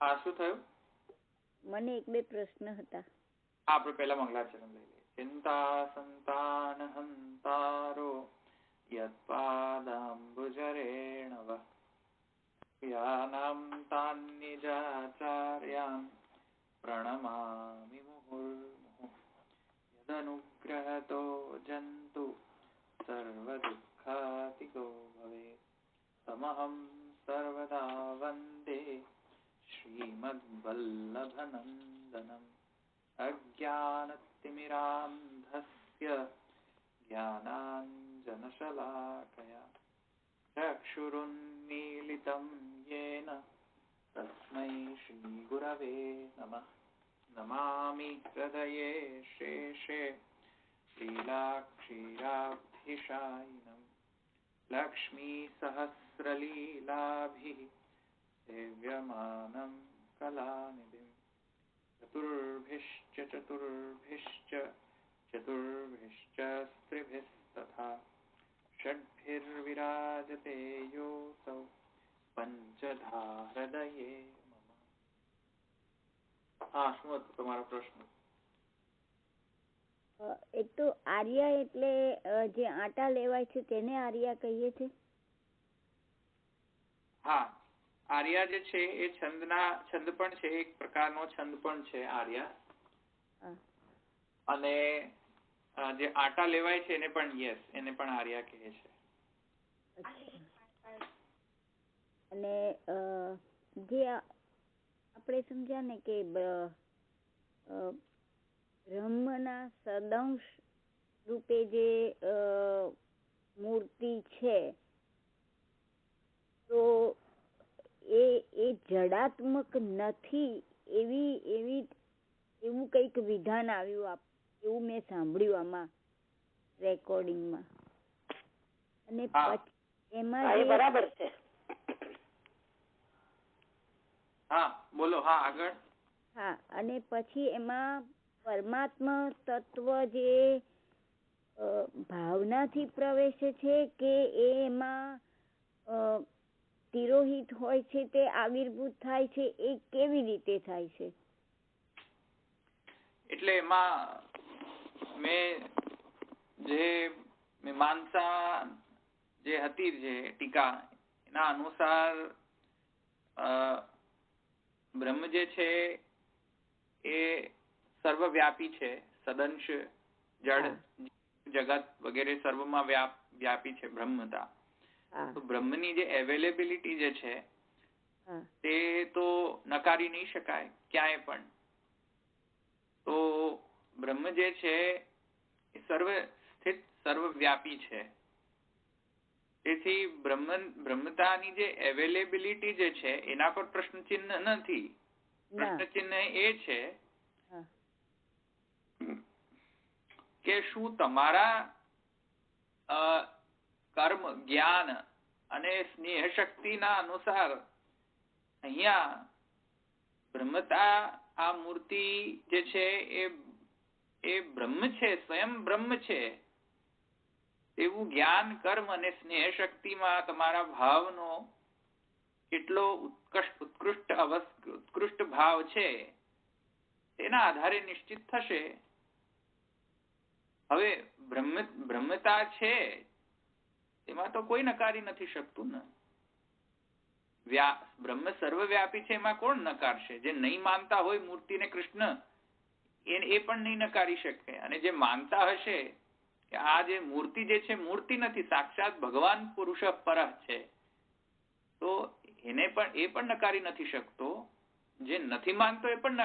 હા, શું થયું? મને એક બે પ્રશ્ન હતા. આપણે પહેલા મંગલાચરણ લઈ લઈએ. ચિંતા સંતાન હંતારો યત્પાદાંબુજરેણવ યાનામ તાન્નિજાચાર્યાન પ્રણમામિ મુહુર્મુહુઃ યદનુગ્રહતો જંતુ સર્વદુઃખાતિકો ભવેत् તમહં સર્વદા વંદે શ્રીમદ્વલ્લભનંદનમ અજ્ઞાનતિમિરાંધસ્ય જ્ઞાનાંજનશલાકયા ચક્ષુરુન્મીલિतं येन તસ્मै શ્રીગુરવે નમઃ. નમામિ હૃદયે શેષે લીલાક્ષીરાબ્ધિશાયિનम् લક્ષ્મીસહસ્રલીલાભિः સેવ્યમાनं કલાનિધિम् ચતુર્ભિશ્ચ સ્ત્રીભિस्तथा ષડ્भिर्विराजते योऽसौ પંચધા હૃદયે મમ. હા, શું હતો તમારો પ્રશ્ન? એક તો આર્યા એટલે જે આટા લેવાય છે તેને આર્યા કહીએ છીએ. હા, આર્યા જે છે એ છંદ પણ છે, એક પ્રકારનો છંદ પણ છે આર્યા. અને જે આટા લેવાય છે એને પણ એને પણ આર્યા કહે છે. અને જે આપણે સમજ્યા ને કે બ્રહ્મના સદંશ રૂપે જે મૂર્તિ છે તો એ જડાત્મક નથી એવું કઈક વિધાન આવ્યું એવું મેં સાંભળ્યું આમાં રેકોર્ડિંગમાં. અને પછી એમાં બરાબર છે. હા, બોલો. હા, આગળ. હા, અને પછી એમાં પરમાત્મા તત્વ જે ભાવનાથી પ્રવેશે છે કે એમાં તિરોહિત હોય છે તે આવિર્ભૂત થાય છે, એ કેવી રીતે થાય છે? એટલે એમાં મેં મીમાંસા જે હતી જે ટીકા એના અનુસાર બ્રહ્મ જે છે એ સર્વવ્યાપી છે, સદંશ જડ જગત વગેરે સર્વમાં વ્યાપી છે બ્રહ્મતા. તો બ્રહ્મની જે અવેલેબિલિટી જે છે તે તો નકારી નહીં શકાય ક્યાંય પણ. તો બ્રહ્મ જે છે એ સર્વ સ્થિત સર્વવ્યાપી છે. તેથી બ્રહ્મતાની જે અવેલેબિલિટી જે છે એના પર પ્રશ્ન ચિહ્ન નથી. પ્રશ્ન ચિહ્ન એ છે કે શું તમારા કર્મ, જ્ઞાન અને સ્નેહ શક્તિના અનુસાર અહીંયા બ્રહ્મતા આ મૂર્તિ જે છે એ બ્રહ્મ છે, સ્વયં બ્રહ્મ છે, એવું જ્ઞાન, કર્મ અને સ્નેહ શક્તિમાં તમારા ભાવનો કેટલો ઉત્કૃષ્ટ ભાવ છે તેના આધારે નિશ્ચિત થશે. હવે બ્રહ્મતા છે એમાં તો કોઈ નકારી નથી શકતું ને. બ્રહ્મ સર્વવ્યાપી છે એમાં કોણ નકારશે? જે નહીં માનતા હોય મૂર્તિને કૃષ્ણ એ પણ નહીં નકારી શકે. અને જે માનતા હશે કે આ જે મૂર્તિ જે છે મૂર્તિ નથી, સાક્ષાત ભગવાન પુરુષ પરઃ છે, તો એ પણ નકારી નથી શકતો. જે નથી માનતો એ પણ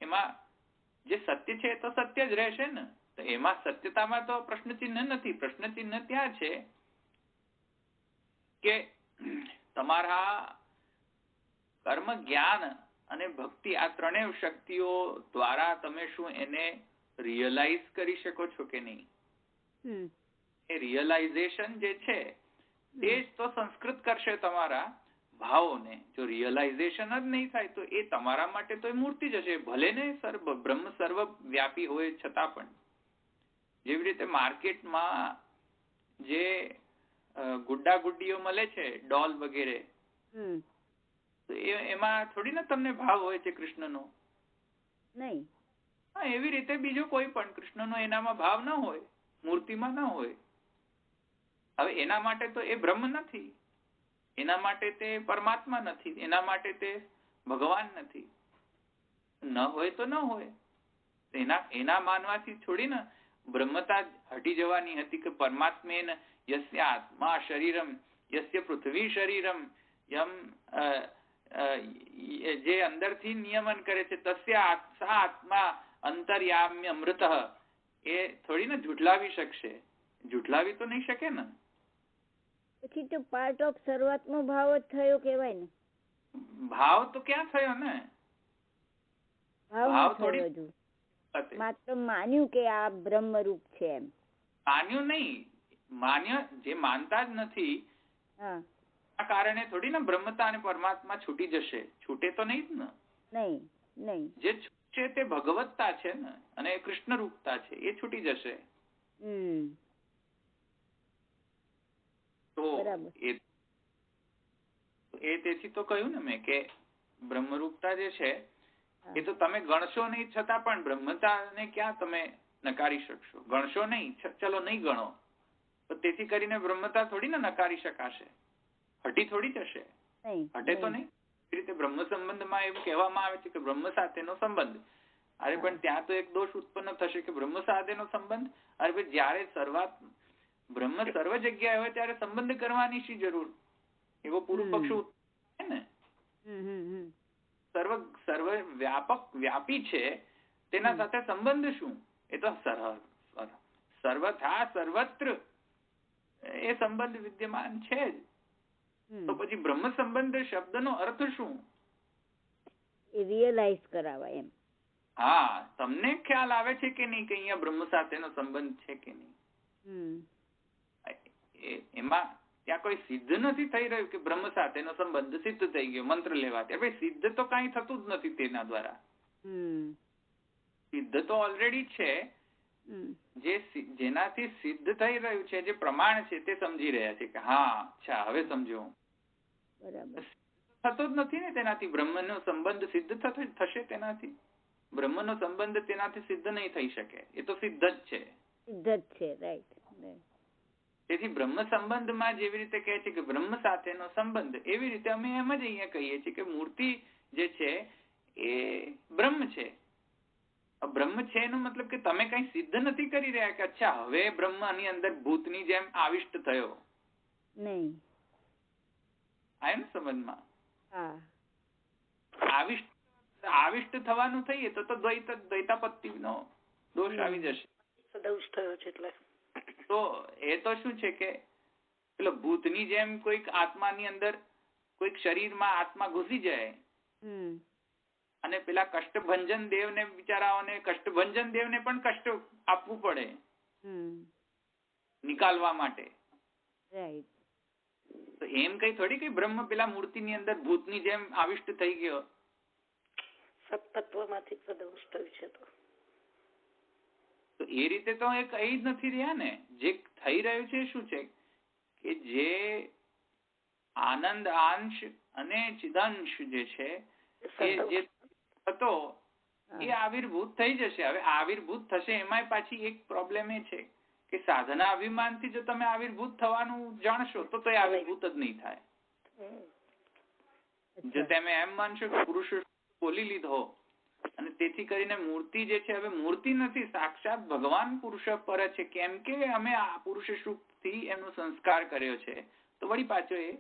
એમાં જે સત્ય છે તો સત્ય જ રહેશે ને. તો એમાં સત્યતામાં તો પ્રશ્ન ચિહ્ન નથી. પ્રશ્ન ચિહ્ન ત્યાં છે કે તમારા કર્મ, જ્ઞાન અને ભક્તિ આ ત્રણેય શક્તિઓ દ્વારા તમે શું એને રિયલાઇઝ કરી શકો છો કે નહીં? એ રિયલાઇઝેશન જે છે એ જ તો સંસ્કૃત કરશે તમારા ભાવોને. જો રિયલાઇઝેશન જ નહીં થાય તો એ તમારા માટે તો એ મૂર્તિ જ હશે, ભલે ને બ્રહ્મ સર્વ વ્યાપી હોય છતાં પણ. જેવી રીતે માર્કેટમાં જે ગુડ્ડા ગુડ્ડીઓ મળે છે, ડોલ વગેરે, તો એમાં થોડી ના તમને ભાવ હોય છે કૃષ્ણનો? નહીં. હા, એવી રીતે બીજો કોઈ પણ કૃષ્ણનો એનામાં ભાવ ન હોય, મૂર્તિમાં ન હોય. હવે એના માટે તો એ બ્રહ્મ નથી, એના માટે તે પરમાત્મા નથી, એના માટે તે ભગવાન નથી. ન હોય તો ન હોય. એના માનવાથી થોડી ને બ્રહ્મતા હટી જવાની હતી કે પરમાત્મેન યસ્ય આત્મા શરીરમ યસ્ય પૃથ્વી શરીરમ યમ જે અંદરથી નિયમન કરે છે તસ્ય આત્મા અંતર્યામ્ય અમૃત, એ થોડી ને જુઠલાવી શકશે? જુઠલાવી તો નહીં શકે ને. પછી તો પાર્ટ ઓફ સર્વાત્મા ભાવ જ થયો કહેવાય ને. ભાવ તો ક્યાં થયો ને? ભાવ થોડી માત્ર માન્યું કે આ બ્રહ્મ રૂપ છે એમ. માન્યું નહીં, માન્ય જે માનતા જ નથી આ કારણે થોડી ને બ્રહ્મતા અને પરમાત્મા છૂટી જશે? છૂટે તો નહીં જ ને. નહીં નહીં, જે છૂટશે તે ભગવત્તા છે ને, અને કૃષ્ણ રૂપતા છે, એ છૂટી જશે. તો એ તેથી તો કહ્યું ને મેં કે બ્રહ્મરૂપતા જે છે એ તો તમે ગણશો નહીં, છતાં પણ બ્રહ્મતાને ક્યાં તમે નકારી શકશો? ગણશો નહીં, ચલો નહીં ગણો, તો તેથી કરીને બ્રહ્મતા થોડી ને નકારી શકાશે? હટી થોડી જશે? હટે તો નહીં. એ રીતે બ્રહ્મ સંબંધમાં એવું કહેવામાં આવે છે કે બ્રહ્મ સાથેનો સંબંધ. અરે પણ ત્યાં તો એક દોષ ઉત્પન્ન થશે કે બ્રહ્મ સાથેનો સંબંધ. અરે ભાઈ, જયારે બ્રહ્મ સર્વ જગ્યાએ હોય ત્યારે સંબંધ કરવાની શી જરૂર? એવો પૂર્વ પક્ષ ને. સર્વ વ્યાપક વ્યાપી છે, તેના સાથે સંબંધ શું? એ તો સર્વથા સર્વત્ર એ સંબંધ વિદ્યમાન છે જ. તો પછી બ્રહ્મ સંબંધ શબ્દનો અર્થ શું? એ રિયલાઇઝ કરાવાય એમ. હા, તમને ખ્યાલ આવે છે કે નહીં કે અહીંયા બ્રહ્મ સાથેનો સંબંધ છે કે નહીં? એમાં ત્યાં કોઈ સિદ્ધ નથી થઈ રહ્યું કે બ્રહ્મ સાથેનો સંબંધ સિદ્ધ થઈ ગયો મંત્ર લેવાથી. ભાઈ, સિદ્ધ તો કઈ થતું જ નથી તેના દ્વારા. સિદ્ધ તો ઓલરેડી છે. જેનાથી સિદ્ધ થઈ રહ્યું છે, જે પ્રમાણ છે, તે સમજી રહ્યા છે કે હા, અચ્છા, હવે સમજો. બરાબર. થતો જ નથી ને તેનાથી. બ્રહ્મનો સંબંધ સિદ્ધ થશે તેનાથી? બ્રહ્મનો સંબંધ તેનાથી સિદ્ધ નહીં થઈ શકે. એ તો સિદ્ધ જ છે. સિદ્ધ જ છે, રાઈટ. તેથી બ્રહ્મ સંબંધમાં જેવી રીતે કહે છે કે બ્રહ્મ સાથેનો સંબંધ, એવી રીતે અમે એમ જ અહીંયા કહીએ છીએ કે મૂર્તિ જે છે એ બ્રહ્મ છે. બ્રહ્મ છે એનો મતલબ કે તમે કઈ સિદ્ધ નથી કરી રહ્યા કે અચ્છા હવે બ્રહ્મ આની અંદર ભૂતની જેમ આવિષ્ટ થયો. નહીં. આવ્યું ને સમજમાં? આવિષ્ટ થવાનું થઈએ તો દ્વૈતાપત્તિનો દોષ આવી જશે. દોષ થયો છે એટલે તો એ તો શું છે કે પેલો ભૂતની જેમ કોઈક આત્માની અંદર, કોઈક શરીરમાં આત્મા ઘૂસી જાય અને પેલા કષ્ટભંજન દેવને બિચારાઓને, કષ્ટભંજન દેવને પણ કષ્ટ આપવું પડે નિકાલવા માટે. તો એમ કઈ થોડી કઈ બ્રહ્મ પેલા મૂર્તિની અંદર ભૂતની જેમ આવિષ્ટ થઈ ગયો. સત્તત્વમાંથી પ્રદોષ થયું છે. તો એ રીતે તો એ કઈ જ નથી રહ્યા ને. જે થઈ રહ્યું છે શું છે કે જે આનંદ અંશ અને ચિદાંશ જે છે એ જે હતો એ આવિર્ભૂત થઈ જશે. હવે આવિર્ભૂત થશે, એમાં પાછી એક પ્રોબ્લેમ એ છે કે સાધના અભિમાનથી જો તમે આવિર્ભૂત થવાનું જાણશો તો એ આવિર્ભૂત જ નહીં થાય. જો તમે એમ માનશો કે પુરુષ બોલી લીધો અને તેથી કરીને મૂર્તિ જે છે હવે મૂર્તિ નથી, સાક્ષાત ભગવાન પુરુષ પર છે, કેમ કે અમે આ પુરુષ સુખથી એનો સંસ્કાર કર્યો છે, તો વળી પાછો એ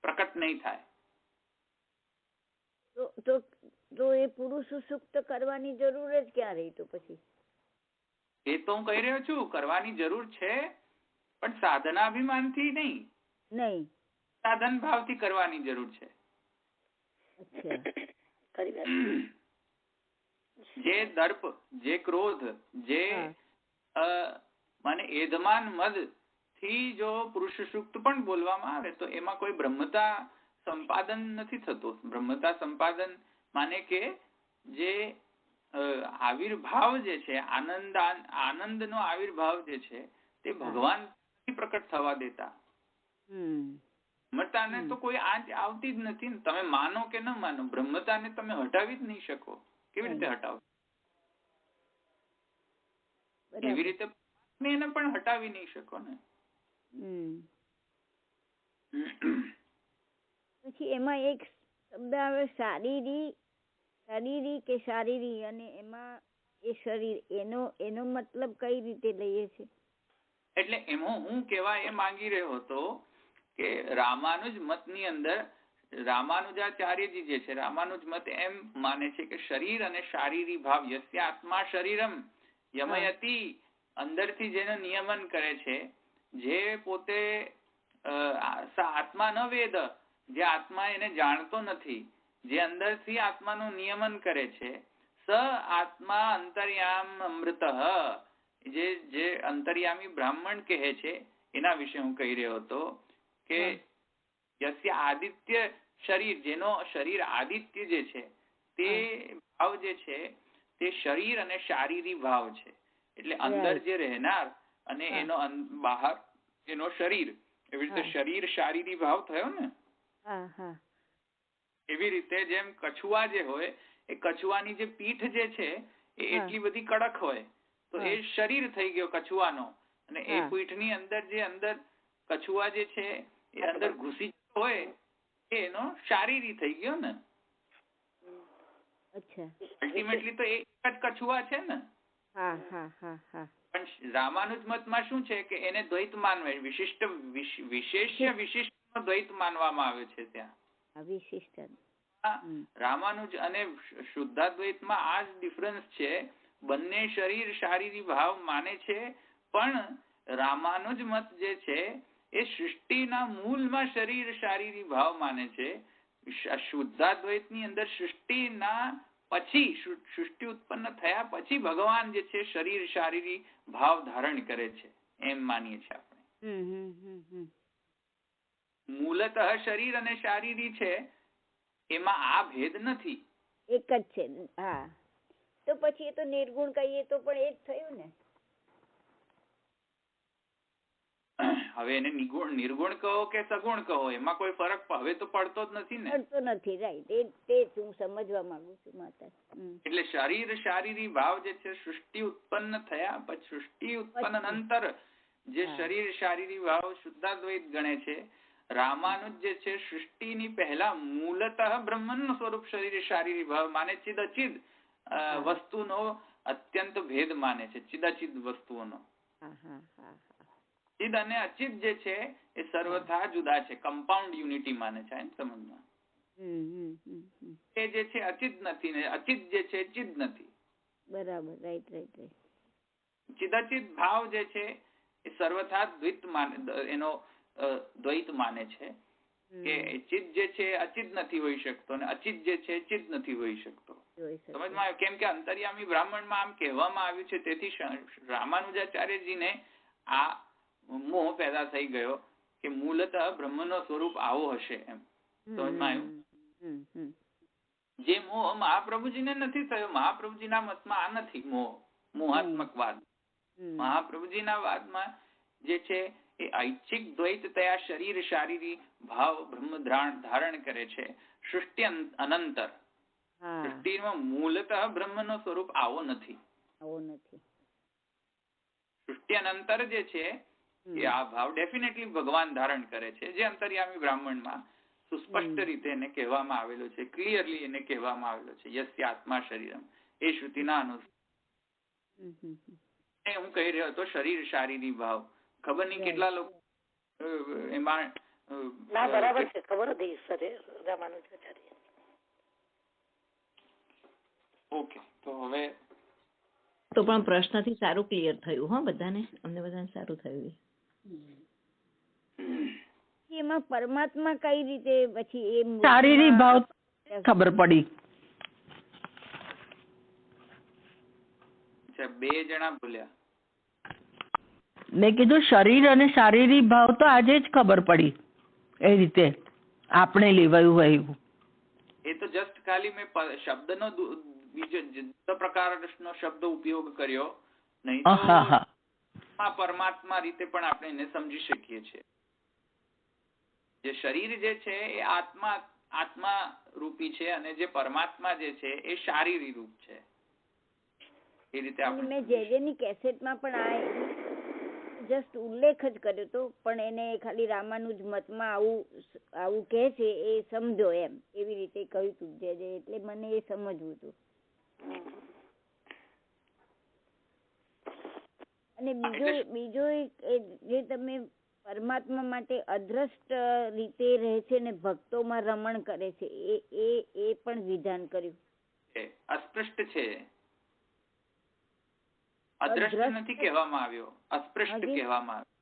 પ્રકટ નહીં થાય. તો એ પુરુષ સુક્ત કરવાની જરૂર જ ક્યાં રહી? તો પછી એ તો હું કહી રહ્યો છું, કરવાની જરૂર છે, પણ સાધના અભિમાનથી નહીં, સાધન ભાવથી કરવાની જરૂર છે. જે દર્પ, જે ક્રોધ, જે મને એધમાન મદ થી જો પુરુષ સુક્ત પણ બોલવામાં આવે તો એમાં કોઈ બ્રહ્મતા સંપાદન નથી થતું. બ્રહ્મતા સંપાદન માને કે જે આવિર્ભાવ જે છે, આનંદનો આવિર્ભાવ જે છે તે ભગવાન પ્રકટ થવા દેતા. બ્રહ્મતાને તો કોઈ આંચ આવતી જ નથી ને. તમે માનો કે ન માનો, બ્રહ્મતાને તમે હટાવી જ નહીં શકો. કેવી રીતે હટાવો? એવી રીતે એને પણ હટાવી નહીં શકો ને. પછી એમાં એક શબ્દ આવે શારીરી કે શારીરી, અને એમાં એ શરીર એનો મતલબ કઈ રીતે લઈએ છે? એટલે એમાં હું કેવા એ માંગી રહ્યો હતો કે રામાનુજ મત ની અંદર રામાનુજાચાર્યજી જે છે, રામાનુજ મત એમ માને છે કે શરીર અને શારીરી ભાવ યસ્ય આત્મા શરીરમ યમયતિ, અંદરથી જેનો નિયમન કરે છે, જે પોતે આત્મા ન વેદ, જે આત્મા એને જાણતો નથી, જે અંદરથી આત્માનું નિયમન કરે છે, સ આત્મા અંતર્યામ અમૃત, જે અંતર્યામી બ્રાહ્મણ કહે છે, એના વિશે હું કહી રહ્યો હતો કે યસ્ય આદિત્ય શરીર, જેનો શરીર આદિત્ય જે છે, તે ભાવ જે છે તે શરીર અને શારીરી ભાવ છે. એટલે અંદર જે રહેનાર અને એનો બહાર એનો શરીર, એવી રીતે શરીર શારીરી ભાવ થયો ને. એવી રીતે જેમ કછુઆ જે હોય, એ કછુઆની જે પીઠ જે છે એ એટલી બધી કડક હોય તો એ શરીર થઈ ગયો કછુઆનો, અને એ પીઠની અંદર જે અંદર કછુઆ જે છે એ અંદર ઘૂસી હોય એનો શારીરી થઈ ગયો ને. અલ્ટિમેટલી તો એક જ કછુઆ છે ને. પણ રામાનુજ મતમાં શું છે કે એને દ્વૈત માનવા, વિશિષ્ટ દ્વૈત માનવામાં આવે છે. ત્યાં રામાનુજ અને શુદ્ધાદ્વૈતમાં આ જ ડિફરન્સ છે. બંને શરીર શારીરિક ભાવ માને છે, પણ રામાનુજ મત જે છે એ સૃષ્ટિના મૂળમાં શરીર શારીરિક ભાવ માને છે. શુદ્ધાદ્વૈતની અંદર સૃષ્ટિના પછી, સૃષ્ટિ ઉત્પન્ન થયા પછી ભગવાન જે છે શરીર શારીરિક ભાવ ધારણ કરે છે, એમ માનીએ છીએ આપણે. મૂળતઃ શરીર અને શારીરિક છે, એમાં આ ભેદ નથી, એક જ છે. હા, તો પછી એ તો નિર્ગુણ કહીએ તો પણ એ જ થયું ને. હવે એને નિર્ગુણ કહો કે સગુણ કહો, એમાં કોઈ ફરક હવે તો પડતો જ નથી ને. પડતો નથી, રાઈટ. તે હું સમજવા માંગુ છું માતા. એટલે શરીર શારીરિક ભાવ જે છે સૃષ્ટિ ઉત્પન્ન થયા પછી, સૃષ્ટિ ઉત્પન્ન અંતર જે શરીર શારીરિક ભાવ શુદ્ધાદ્વૈત ગણે છે. રામાનુજ જે છે સૃષ્ટિની પહેલા મૂળતઃ બ્રહ્મનું સ્વરૂપ શરીર શારીરિક ભાવ માને, ચિદ અચિદ વસ્તુનો અત્યંત ભેદ માને છે, ચિદાચિદ વસ્તુઓનો. ચિદ અને અચિદ જે છે એ સર્વથા જુદા છે, કમ્પાઉન્ડ યુનિટી માને છે સમજમાં. એ જે છે અચિદ નથી ને અચિદ જે છે ચિદ નથી. બરાબર, રાઈટ. ચિદાચિદ ભાવ જે છે એ સર્વથા દ્વૈત માને, એનો દ્વૈત માને છે કે ચિદ જે છે અચિદ નથી હોઈ શકતો અને અચિદ જે છે ચિદ નથી હોઈ શકતો. સમજમાં આવ્યું? કેમ કે અંતર્યામી બ્રાહ્મણમાં આમ કહેવામાં આવ્યું છે, તેથી રામાનુજાચાર્યજીને આ મોહ પેદા થઈ ગયો કે મૂળતઃ બ્રહ્મનો સ્વરૂપ આવો હશે એમ. સમજમાં આવ્યું? જે મોહ મહાપ્રભુજીને નથી થયો. મહાપ્રભુજીના મતમાં આ નથી મોહાત્મક વાદ. મહાપ્રભુજીના વાદમાં જે છે એ ઐચ્છિક દ્વૈત તયા શરીર શારીરિક ભાવ બ્રહ્મ ધારણ કરે છે સૃષ્ટિ અનંતર. સૃષ્ટિમાં મૂળતઃ બ્રહ્મનો સ્વરૂપ આવો નથી. સૃષ્ટિ અનંતર જે છે એ આ ભાવ ડેફિનેટલી ભગવાન ધારણ કરે છે, જે અંતર્યામી બ્રાહ્મણમાં સુસ્પષ્ટ રીતે એને કહેવામાં આવેલો છે, ક્લિયરલી એને કહેવામાં આવેલો છે, યસ્ય આત્મા શરીરમ. એ શ્રુતિના અનુસાર હું કહી રહ્યો હતો શરીર શારીરિક ભાવ. ખબર નહીં કેટલા લોકો એમાં બરાબર છે, ખબર હતી સર રામાનુજાચાર્ય. ઓકે, તો હવે તો પણ પ્રશ્નથી સારું ક્લિયર થયું હો બધાને, અમને બધાને સારું થયું. એમાં પરમાત્મા કઈ રીતે પછી એ શારીરિક ભાવ ખબર પડી. બે જણા બોલ્યા. મેં કીધું શરીર અને શારીરિક ભાવ તો આજે જ ખબર પડી, એ રીતે આપણે લેવાયું હોય એવું. એ તો જસ્ટ ખાલી મેં શબ્દનો બીજો જુદા પ્રકારનો શબ્દ ઉપયોગ કર્યો, નહીં તો પરમાત્મા રીતે પણ આપણે એને સમજી શકીએ છીએ. જે શરીર જે છે એ આત્મા રૂપી છે અને જે પરમાત્મા જે છે એ શારીરિક રૂપ છે. એ રીતે આપણે મેં જેજેની કેસેટમાં પણ આ જસ્ટ ઉલ્લેખ જ કર્યો હતો, પણ એને ખાલી રામાનુજ મતમાં આવું કહે છે એ સમજો એમ, એવી રીતે કહ્યું હતું જે એટલે મને એ સમજવું હતું. અને બીજો જે તમે પરમાત્મા માટે અદ્રષ્ટ રીતે રહે છે ને ભક્તોમાં રમણ કરે છે એ પણ વિધાન કર્યું. અસ્પૃષ્ટ છે, અદ્રષ્ટ નથી કહેવામાં આવ્યો, અસ્પૃષ્ટ કહેવામાં આવ્યો.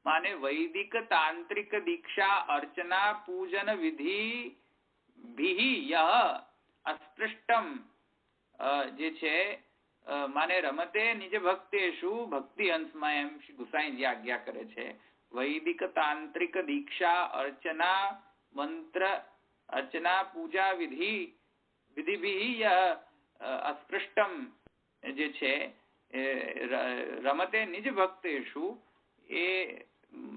માને વૈદિક તાંત્રિક દીક્ષા અર્ચના પૂજન વિધિ ભી અસ્પૃષ્ટમ જે છે માને રમતે નિજ ભક્તેષુ ભક્તિ અંશમાં એમ શ્રી ગુસાઈજી આજ્ઞા કરે છે. વૈદિક તાંત્રિક દીક્ષા અર્ચના મંત્ર અર્ચના પૂજા વિધિભી અસ્પૃષ્ટમ જે છે રમતે નિજ ભક્તેષુ એ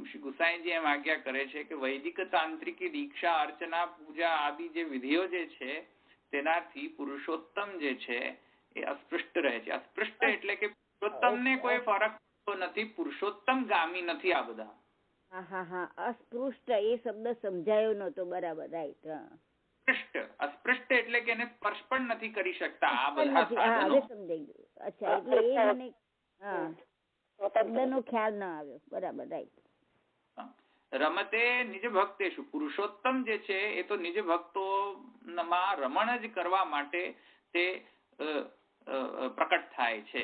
શ્રી ગુસાઈજી એમ આજ્ઞા કરે છે કે વૈદિક તાંત્રિકી દીક્ષા અર્ચના પૂજા આદિ જે વિધિઓ જે છે તેનાથી પુરુષોત્તમ જે છે એ અસ્પૃષ્ટ રહે છે. અસ્પૃષ્ટ એટલે કે પુરુષોત્તમ ને કોઈ ફરક પડતો નથી, પુરુષોત્તમ ગામી નથી આ બધા. અસ્પૃષ્ટ એ શબ્દ સમજાયો નતો. બરાબર, રાઈટ. અસ્પૃષ્ટ એટલે કે એને સ્પર્શ પણ નથી કરી શકતા આ બધા હવે સમજાઈ ગયું. અચ્છા, એટલે એ મને શબ્દનો ખ્યાલ ના આવ્યો. બરાબર, રાઈટ. રમતે નિજ ભક્તેષુ પુરુષોત્તમ જે છે એ તો નિજ ભક્તોમાં રમણ જ કરવા માટે તે પ્રકટ થાય છે.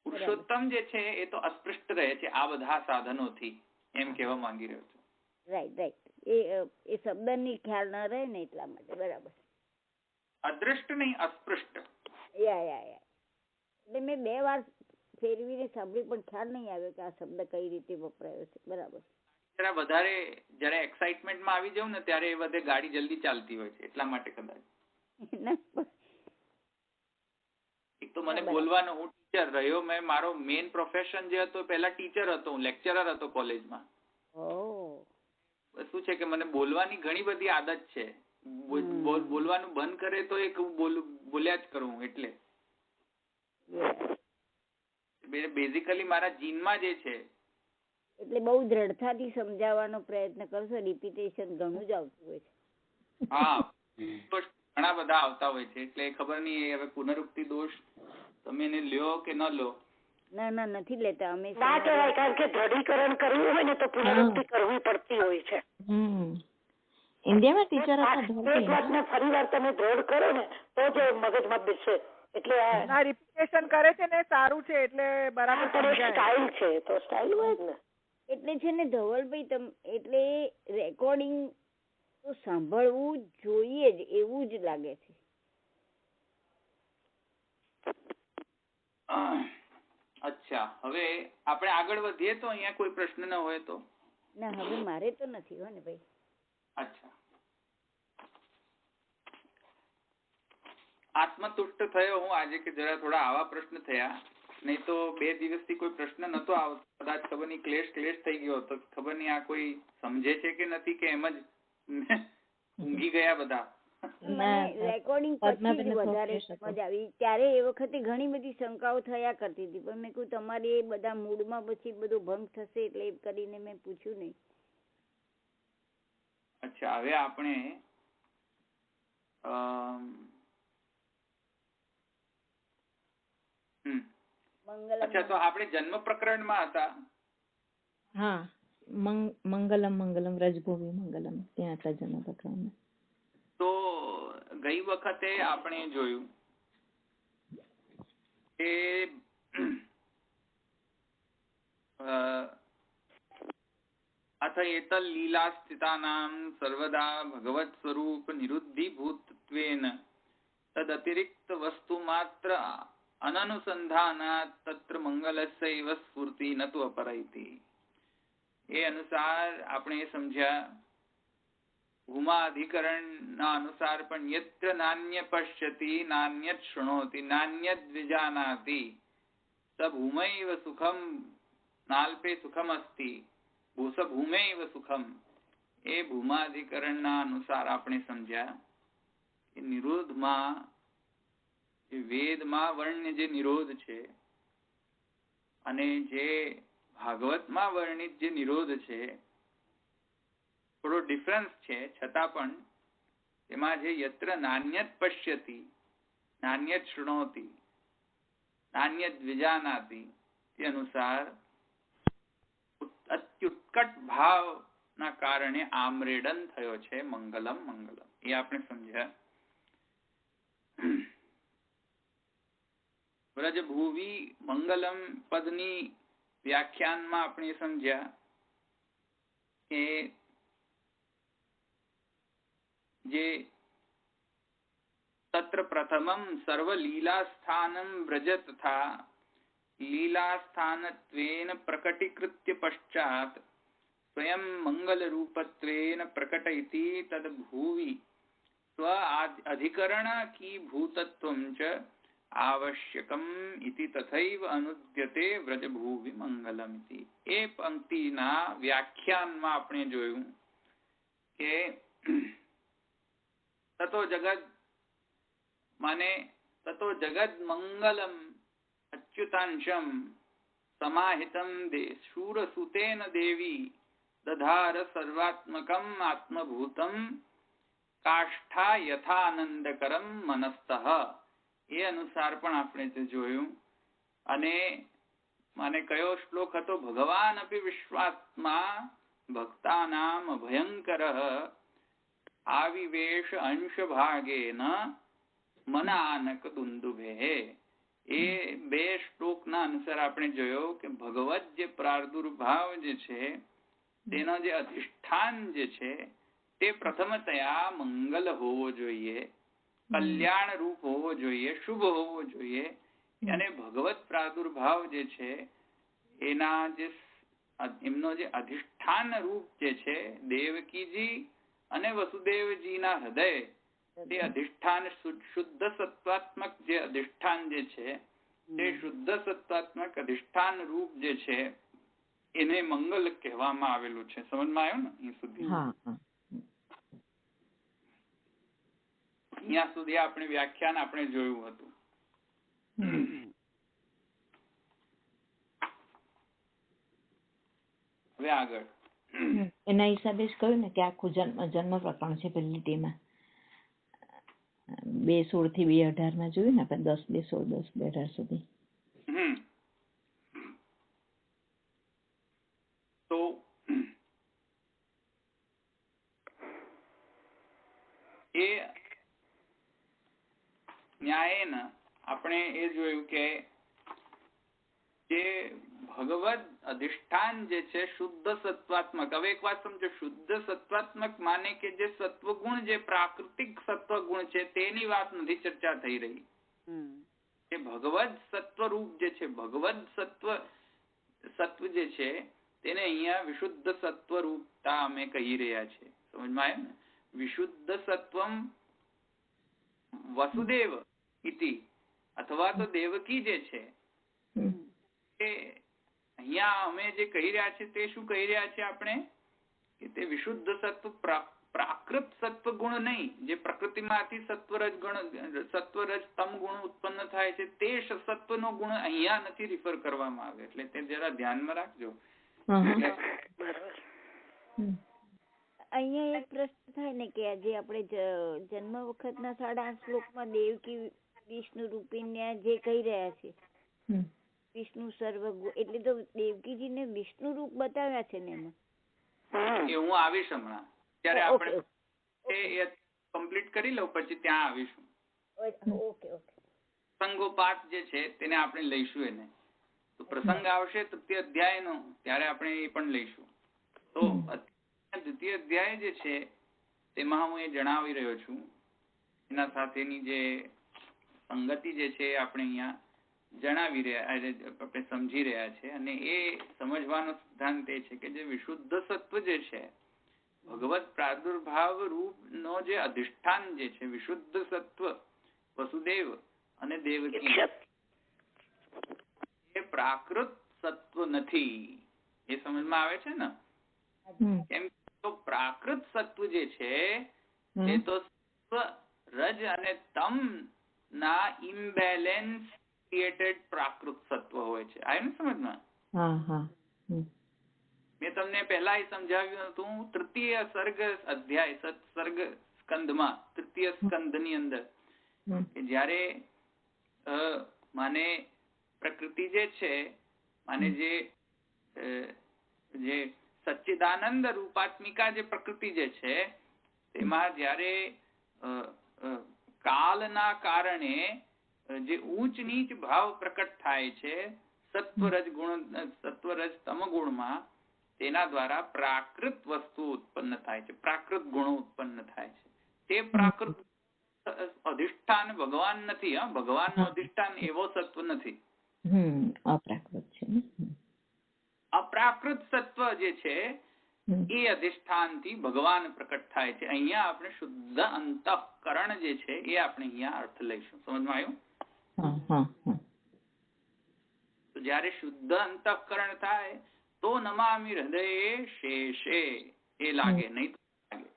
પુરુષોત્તમ જે છે એ તો અસ્પૃષ્ટ રહે છે આ બધા સાધનોથી, એમ કહેવા માંગી રહ્યો છું. Right, right. એ શબ્દની ખ્યાલ ન રહે ને એટલા માટે. બરાબર. અદ્રષ્ટ નહીં, અસ્પૃષ્ટ. એટલે મેં 2 વાર ફેરવીને સાંભળ્યું પણ ખ્યાલ નહીં આવ્યો કે આ શબ્દ કઈ રીતે વપરાયો છે. બરાબર. જરા વધારે જયારે એક્સાઇટમેન્ટમાં આવી જાઉં ને ત્યારે એ બધે ગાડી જલ્દી ચાલતી હોય છે એટલા માટે કદાચ. એક તો મને બોલવાનો, હું ટીચર રહ્યો, મેં મારો મેઇન પ્રોફેશન જે હતો પહેલા ટીચર હતો, હું લેક્ચરર હતો કોલેજમાં. શું છે કે મને બોલવાની ઘણી બધી આદત છે. બોલવાનું બંધ કરે તો એક બોલ્યા જ કરું. એટલે બેઝિકલી મારા જીનમાં જે છે. એટલે બહુ દ્રઢતાથી સમજાવવાનો પ્રયત્ન કરશો. રિપીટેશન ઘણું જ આવતું હોય છે. હા, ઘણા બધા આવતા હોય છે. એટલે ખબર નહીં હવે પુનરુક્તિ દોષ તમે એને લ્યો કે ન લો. ના નથી લેતા અમે. ના કહેવાય, કારણ કે દ્રઢીકરણ કરવું હોય ને તો પુનરુક્તિ કરવી પડતી હોય છે. ઇન્ડિયામાં ટીચર એક વાતને ફરી વાર તમે દ્રઢ કરો ને તો જ મગજમાં બેસે. એટલે આ રિપીટેશન કરે છે ને સારું છે, એટલે બરાબર સ્ટાઇલ છે તો સ્ટાઇલ હોય જ ને. એટલે છે ને ધવલભાઈ, એટલે રેકોર્ડિંગ તો સાંભળવું જોઈએ જ એવું જ લાગે છે. અચ્છા, હવે આપણે આગળ વધીએ તો અહીંયા કોઈ પ્રશ્ન ન હોય તો. ના, હવે મારે તો નથી હો ને ભાઈ. અચ્છા, આત્મતુષ્ટ થયો હું આજે કે જરા થોડા આવા પ્રશ્ન થયા, નહીં તો 2 દિવસથી કોઈ પ્રશ્ન નતો આવતો. કદાચ ખબર નહીં ક્લેશ થઈ ગયો હતો. ખબર નહીં આ કોઈ સમજે છે કે નથી કે એમ જ ઊંઘી ગયા બધા. રેકોર્ડિંગ પછી વધારે સમજ આવી. ત્યારે એ વખતે ઘણી બધી શંકાઓ થયા કરતી હતી, પણ મેં કહ્યું તમારે એ બધા મૂડમાં પછી બધો ભંગ થશે એટલે એ કરીને મેં પૂછ્યું નહીં. અચ્છા, હવે આપણે અચ્છા, તો આપણે જન્મ પ્રકરણમાં હતા. હા, મંગલમ રજભૂમિ મંગલમ, ત્યાં હતા જન્મ પ્રકરણ. તો ગઈ વખતે આપણે જોયું કે અથ એતલ લીલા સ્થિતાનામ સર્વદા ભગવત સ્વરૂપ નિરુદ્ધિભૂતત્વેન તદતિરિક્ત વસ્તુ માત્ર અનનુસંધાનાત તત્ર મંગલસ્યૈવ સ્ફૂર્તિ ન તુ અપરૈતિ. એ અનુસાર આપણે સમજ્યા ભૂમાધિકરણના અનુસાર પણ યત્ર નાન્ય પશ્યતિ નાન્યત શૃણોતિ નાન્યત વિજાનાતિ સ ભૂમૈવ સુખમ ન સ્નાલ્પે સુખમ અસ્તિ ભૂસ ભૂમેવ સુખમ. એ ભૂમાધિકરણના અનુસાર આપણે સમજ્યા કે નિરોધમાં વેદમાં વર્ણ્ય જે નિરોધ છે અને જે ભાગવતમાં વર્ણિત જે નિરોધ છે થોડો ડિફરન્સ છે, છતાં પણ એમાં જે યત્ર નાન્યત પશ્યતિ નાન્યત શૃણોતિ નાન્યત વિજાનાતિ તે અનુસાર અત્યુત્કટ ભાવના કારણે આમ્રેડન થયો છે મંગલમ મંગલમ. એ આપણે સમજ્યા. વ્રજભૂવી મંગલમ પદની વ્યાખ્યાનમાં આપણે સમજ્યા કે જે તત્ર પ્રથમમ સર્વ લીલાસ્થાનમ વ્રજ તથા લીલાસ્થાનત્વેન પ્રકટીકૃત્ય પશ્ચાત સ્વયં મંગલરૂપત્વેન પ્રકટયતિ તદ ભૂવી સ્વ અધિકરણકી ભૂતત્વં ચ આવશ્યકમ ઇતિ તથૈવ અનુદ્યતે વ્રજભૂવિ મંગલમ ઇતિ. એ પંક્તિના વ્યાખ્યાનમાં આપણે જોયું કે તતો જગદ મંગલમ અચ્યુતાંશમ સમાહિતમ શૂરસુતેન દેવી દધાર સર્વાત્મકમ આત્મભૂતમ કાષ્ઠા યથાનંદકરમ મનસ્તઃ. એ અનુસાર પણ આપણે તે જોયું. અને મને કયો શ્લોક હતો? ભગવાન અપી વિશ્વાત્મા ભક્તાનામ ભયંકર આવિવેશ અંશ ભાગેન મનાનક દુંદુભે. એ બે શ્લોકના અનુસાર આપણે જોયો કે ભગવત જે પ્રાદુર્ભાવ જે છે તેનો જે અધિષ્ઠાન જે છે તે પ્રથમતયા મંગલ હોવો જોઈએ, કલ્યાણ રૂપ હોવો જોઈએ, શુભ હોવો જોઈએ. અને ભગવત પ્રાદુર્ભાવ જે છે એના જે એમનો જે અધિષ્ઠાન રૂપ જે છે દેવકીજી અને વસુદેવજીના હૃદય, તે અધિષ્ઠાન શુદ્ધ સત્વાત્મક જે અધિષ્ઠાન જે છે તે શુદ્ધ સત્વાત્મક અધિષ્ઠાન રૂપ જે છે એને મંગલ કહેવામાં આવેલું છે. સમજમાં આવ્યું ને અહીં સુધી? અહીંયા સુધી આપણે વ્યાખ્યાન આપણે જોયું હતું. હવે આગળ એના હિસાબે જ કહ્યું ને કે આખું જન્મ પ્રકરણ છે પેલી તેમાં 2:16 થી 2:18 માં જોયું ને આપણે 10:2:16 10:2:18 સુધી. તો એ ન્યાયન આપણે એ જોયું કે જે ભગવદ અધિષ્ઠાન જે છે શુદ્ધ સત્વાત્મક. હવે એક વાત સમજો, શુદ્ધ સત્વાત્મક માને કે જે સત્વગુણ જે પ્રાકૃતિક સત્વગુણ છે તેની વાત નથી ચર્ચા થઈ રહી. એ ભગવદ સત્વરૂપ જે છે, ભગવદ સત્વ જે છે તેને અહીંયા વિશુદ્ધ સત્વરૂપતા અમે કહી રહ્યા છે. સમજમાં આવ્યું ને? વિશુદ્ધ સત્વમ વસુદેવ ઇતિ અથવા તો દેવકી જે છે અહીંયા અમે જે કહી રહ્યા છે તે શું કહી રહ્યા છે આપણે? કે તે વિશુદ્ધ સત્વ પ્રાકૃત સત્વ ગુણ નહીં, જે પ્રકૃતિમાંથી સત્વરજ તમ ગુણ ઉત્પન્ન થાય છે તે સત્વનો ગુણ અહીંયા નથી રિફર કરવામાં આવે. એટલે તે જરા ધ્યાનમાં રાખજો. અહીંયા એક પ્રશ્ન થાય ને કે આજે આપણે જન્મ વખતના 8.5 શ્લોકમાં દેવકી વિષ્ણુ રૂપીને જે કહી રહ્યા છે વિષ્ણુ સર્વગુણ, એટલે તો દેવકીજીને વિષ્ણુ રૂપ બતાવ્યા છે ને એમાં. એ હું આવીશ હમણાં, ત્યારે આપણે એ કમ્પ્લીટ કરી લઉં પછી ત્યાં આવીશું. Okay okay. પ્રસંગોપાત જે છે તેને આપણે લઈશું. એને તો પ્રસંગ આવશે તૃતીય અધ્યાયનો, ત્યારે આપણે એ પણ લઈશું. તો દ્વિતીય અધ્યાય જે છે તેમાં હું એ જણાવી રહ્યો છું, એના સાથેની જે સંગતિ જે છે આપણે અહીંયા જણાવી રહ્યા, આપણે સમજી રહ્યા છે. અને એ સમજવાનો સિદ્ધાંત એ છે કે જે વિશુદ્ધ સત્વ જે છે ભગવત પ્રાદુર્ભાવ રૂપ નો જે અધિષ્ઠાન જે છે વિશુદ્ધ સત્વ વસુદેવ અને દેવકી, એ પ્રાકૃત સત્વ નથી. એ સમજમાં આવે છે ને? કેમ તો પ્રાકૃત સત્વ જે છે એ તો રજ અને તમ ના ઇમ્બેલેન્સ ક્રિએટેડ પ્રાકૃત સત્વ હોય છે. આવ્યું ને સમજમાં? મેં તમને પહેલા સમજાવ્યું હતું તૃતીય સર્ગ અધ્યાય સત્સર્ગ સ્કંદમાં, તૃતીય સ્કંદની અંદર કે જ્યારે માને પ્રકૃતિ જે છે, માને જે સચ્ચિદાનંદ રૂપાત્મિકા જે પ્રકૃતિ જે છે તેમાં જ્યારે કાલના કારણે જે ઊંચ નીચ ભાવ પ્રકટ થાય છે સત્વરજ તમ ગુણમાં, તેના દ્વારા પ્રાકૃત વસ્તુ ઉત્પન્ન થાય છે, પ્રાકૃત ગુણો ઉત્પન્ન થાય છે. તે પ્રાકૃત અધિષ્ઠાન ભગવાન નથી. ભગવાનનું અધિષ્ઠાન એવો સત્વ નથી, અપ્રાકૃત છે. અપ્રાકૃત સત્વ જે છે એ અધિષ્ઠાન થી ભગવાન પ્રકટ થાય છે. અહીંયા આપણે શુદ્ધ અંતઃકરણ જે છે એ આપણે અહીંયા અર્થ લઈશું. સમજમાં આવ્યું? તો જયારે શુદ્ધ અંતઃકરણ થાય તો નમામિ હૃદયે શેષે એ લાગે, નહીં લાગે.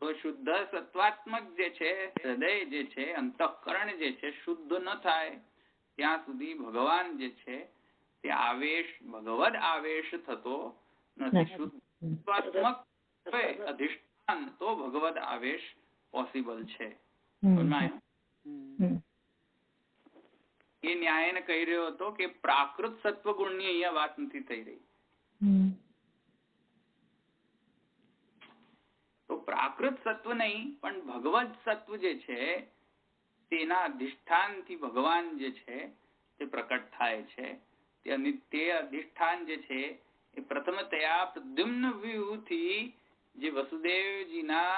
તો શુદ્ધ સત્વાત્મક જે છે હૃદય જે છે, અંતઃકરણ જે છે શુદ્ધ ન થાય ત્યાં સુધી ભગવાન જે છે તે આવેશ, ભગવદ આવેશ થતો નથી. શુદ્ધાત્મક અધિષ્ઠાન તો ભગવદ આવેશ પોસિબલ છે. એ ન્યાયને કહી રહ્યો હતો કે પ્રાકૃત સત્વ ગુણની અહીંયા વાત નથી થઈ રહી. તો પ્રાકૃત સત્વ નહીં પણ ભગવદ સત્વ જે છે તેના અધિષ્ઠાનથી ભગવાન જે છે તે પ્રકટ થાય છે. તે અધિષ્ઠાન જે છે એ પ્રથમતયા પ્રદ્યુમ્ન વ્યૂહથી જે વસુદેવજીના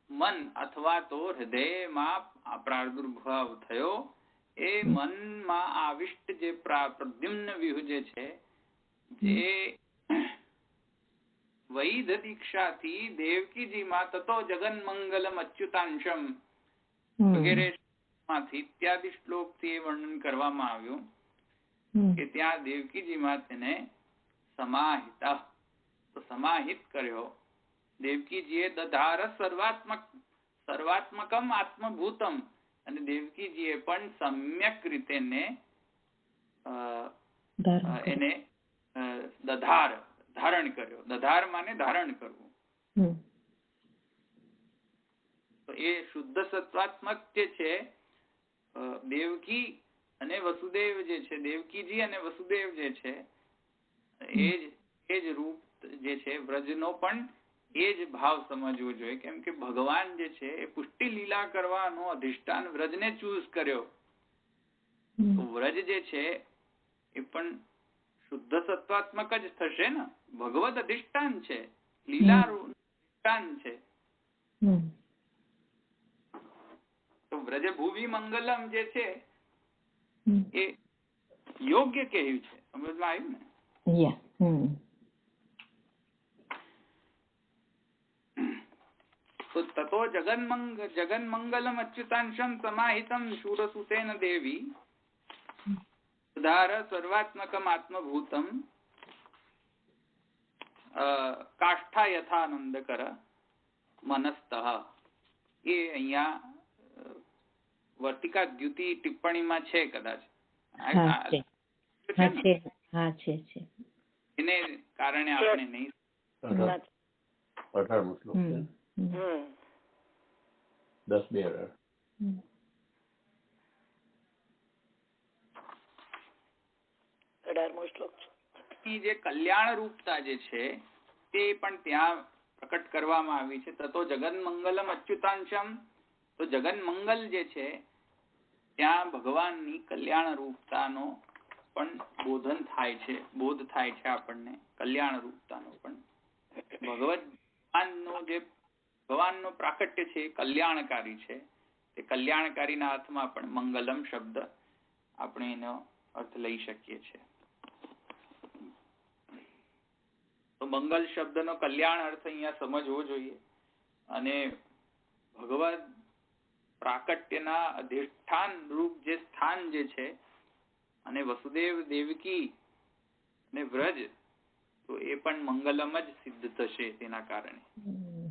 મન અથવા તો હૃદયમાં પ્રાદુર્ભાવ થયો, એ મનમાં આવિષ્ટ જે પ્રદ્યુમ્ન વ્યૂહ જે છે, જે વૈધ દીક્ષાથી દેવકીજીમાં તતો જગન મંગલમ અચ્યુતાંશમ વગેરે માંથી ઇત્યાદિ શ્લોકથી એ વર્ણન કરવામાં આવ્યું કે ત્યાં દેવકીજીમાં તેને સમાહિત કર્યો. દેવકીજીએ દધાર સર્વાત્મકમ આત્મભૂતમ, અને દેવકીજીએ પણ સમ્યક રીતે એને ધારણ કર્યો. દધાર માને ધારણ કરવું. તો એ શુદ્ધ સત્વાત્મક જે છે દેવકી અને વસુદેવ જે છે, દેવકીજી અને વસુદેવ જે છે એ જ રૂપ જે છે વ્રજનો પણ એ જ ભાવ સમજવો જોઈએ. કેમ કે ભગવાન જે છે એ પુષ્ટિ લીલા કરવાનો અધિષ્ઠાન વ્રજને ચૂઝ કર્યો. તો વ્રજ જે છે એ પણ શુદ્ધ સત્વાત્મક જ થશે ને. ભગવદ અધિષ્ઠાન છે, લીલા અધિષ્ઠાન છે. તો વ્રજ ભૂવિ મંગલમ જે છે એ યોગ્ય કહ્યું છે. સમજમાં આવ્યું ને? તો તતો જગન મંગલમ અચ્યુતાંશમ સમાહિતમ શૂરસુતેન દેવી ધાર સર્વાત્મકમ આત્મભૂતમ કાષ્ઠા યથાનંદ કર મનસ્તઃ. એ અહીંયા વર્તિકા દ્યુતિ ટિપ્પણીમાં છે કદાચ. એને કારણે આપણે નહીં 18મો શ્લોક છે. 10:2 18મો શ્લોક છે. જે કલ્યાણ રૂપતા જે છે તે પણ ત્યાં પ્રકટ કરવામાં આવી છે. તતો જગન મંગલમ અચ્યુતાંશમ. તો જગન મંગલ જે છે ત્યાં ભગવાનની કલ્યાણ રૂપતાનો પણ બોધ થાય છે આપણને. કલ્યાણ રૂપતાનો પણ ભગવાનનો પ્રાકટ્ય છે એ કલ્યાણકારી છે. તે કલ્યાણકારીના અર્થમાં પણ મંગલમ શબ્દ આપણે એનો અર્થ લઈ શકીએ છીએ. તો મંગલ શબ્દનો કલ્યાણ અર્થ અહીંયા સમજવો જોઈએ. અને ભગવદ પ્રાકટ્યના અધિષ્ઠાન રૂપ જે સ્થાન જે છે, અને વસુદેવ દેવકી ને વ્રજ તો એ પણ મંગલમ જ સિદ્ધ થશે તેના કારણે.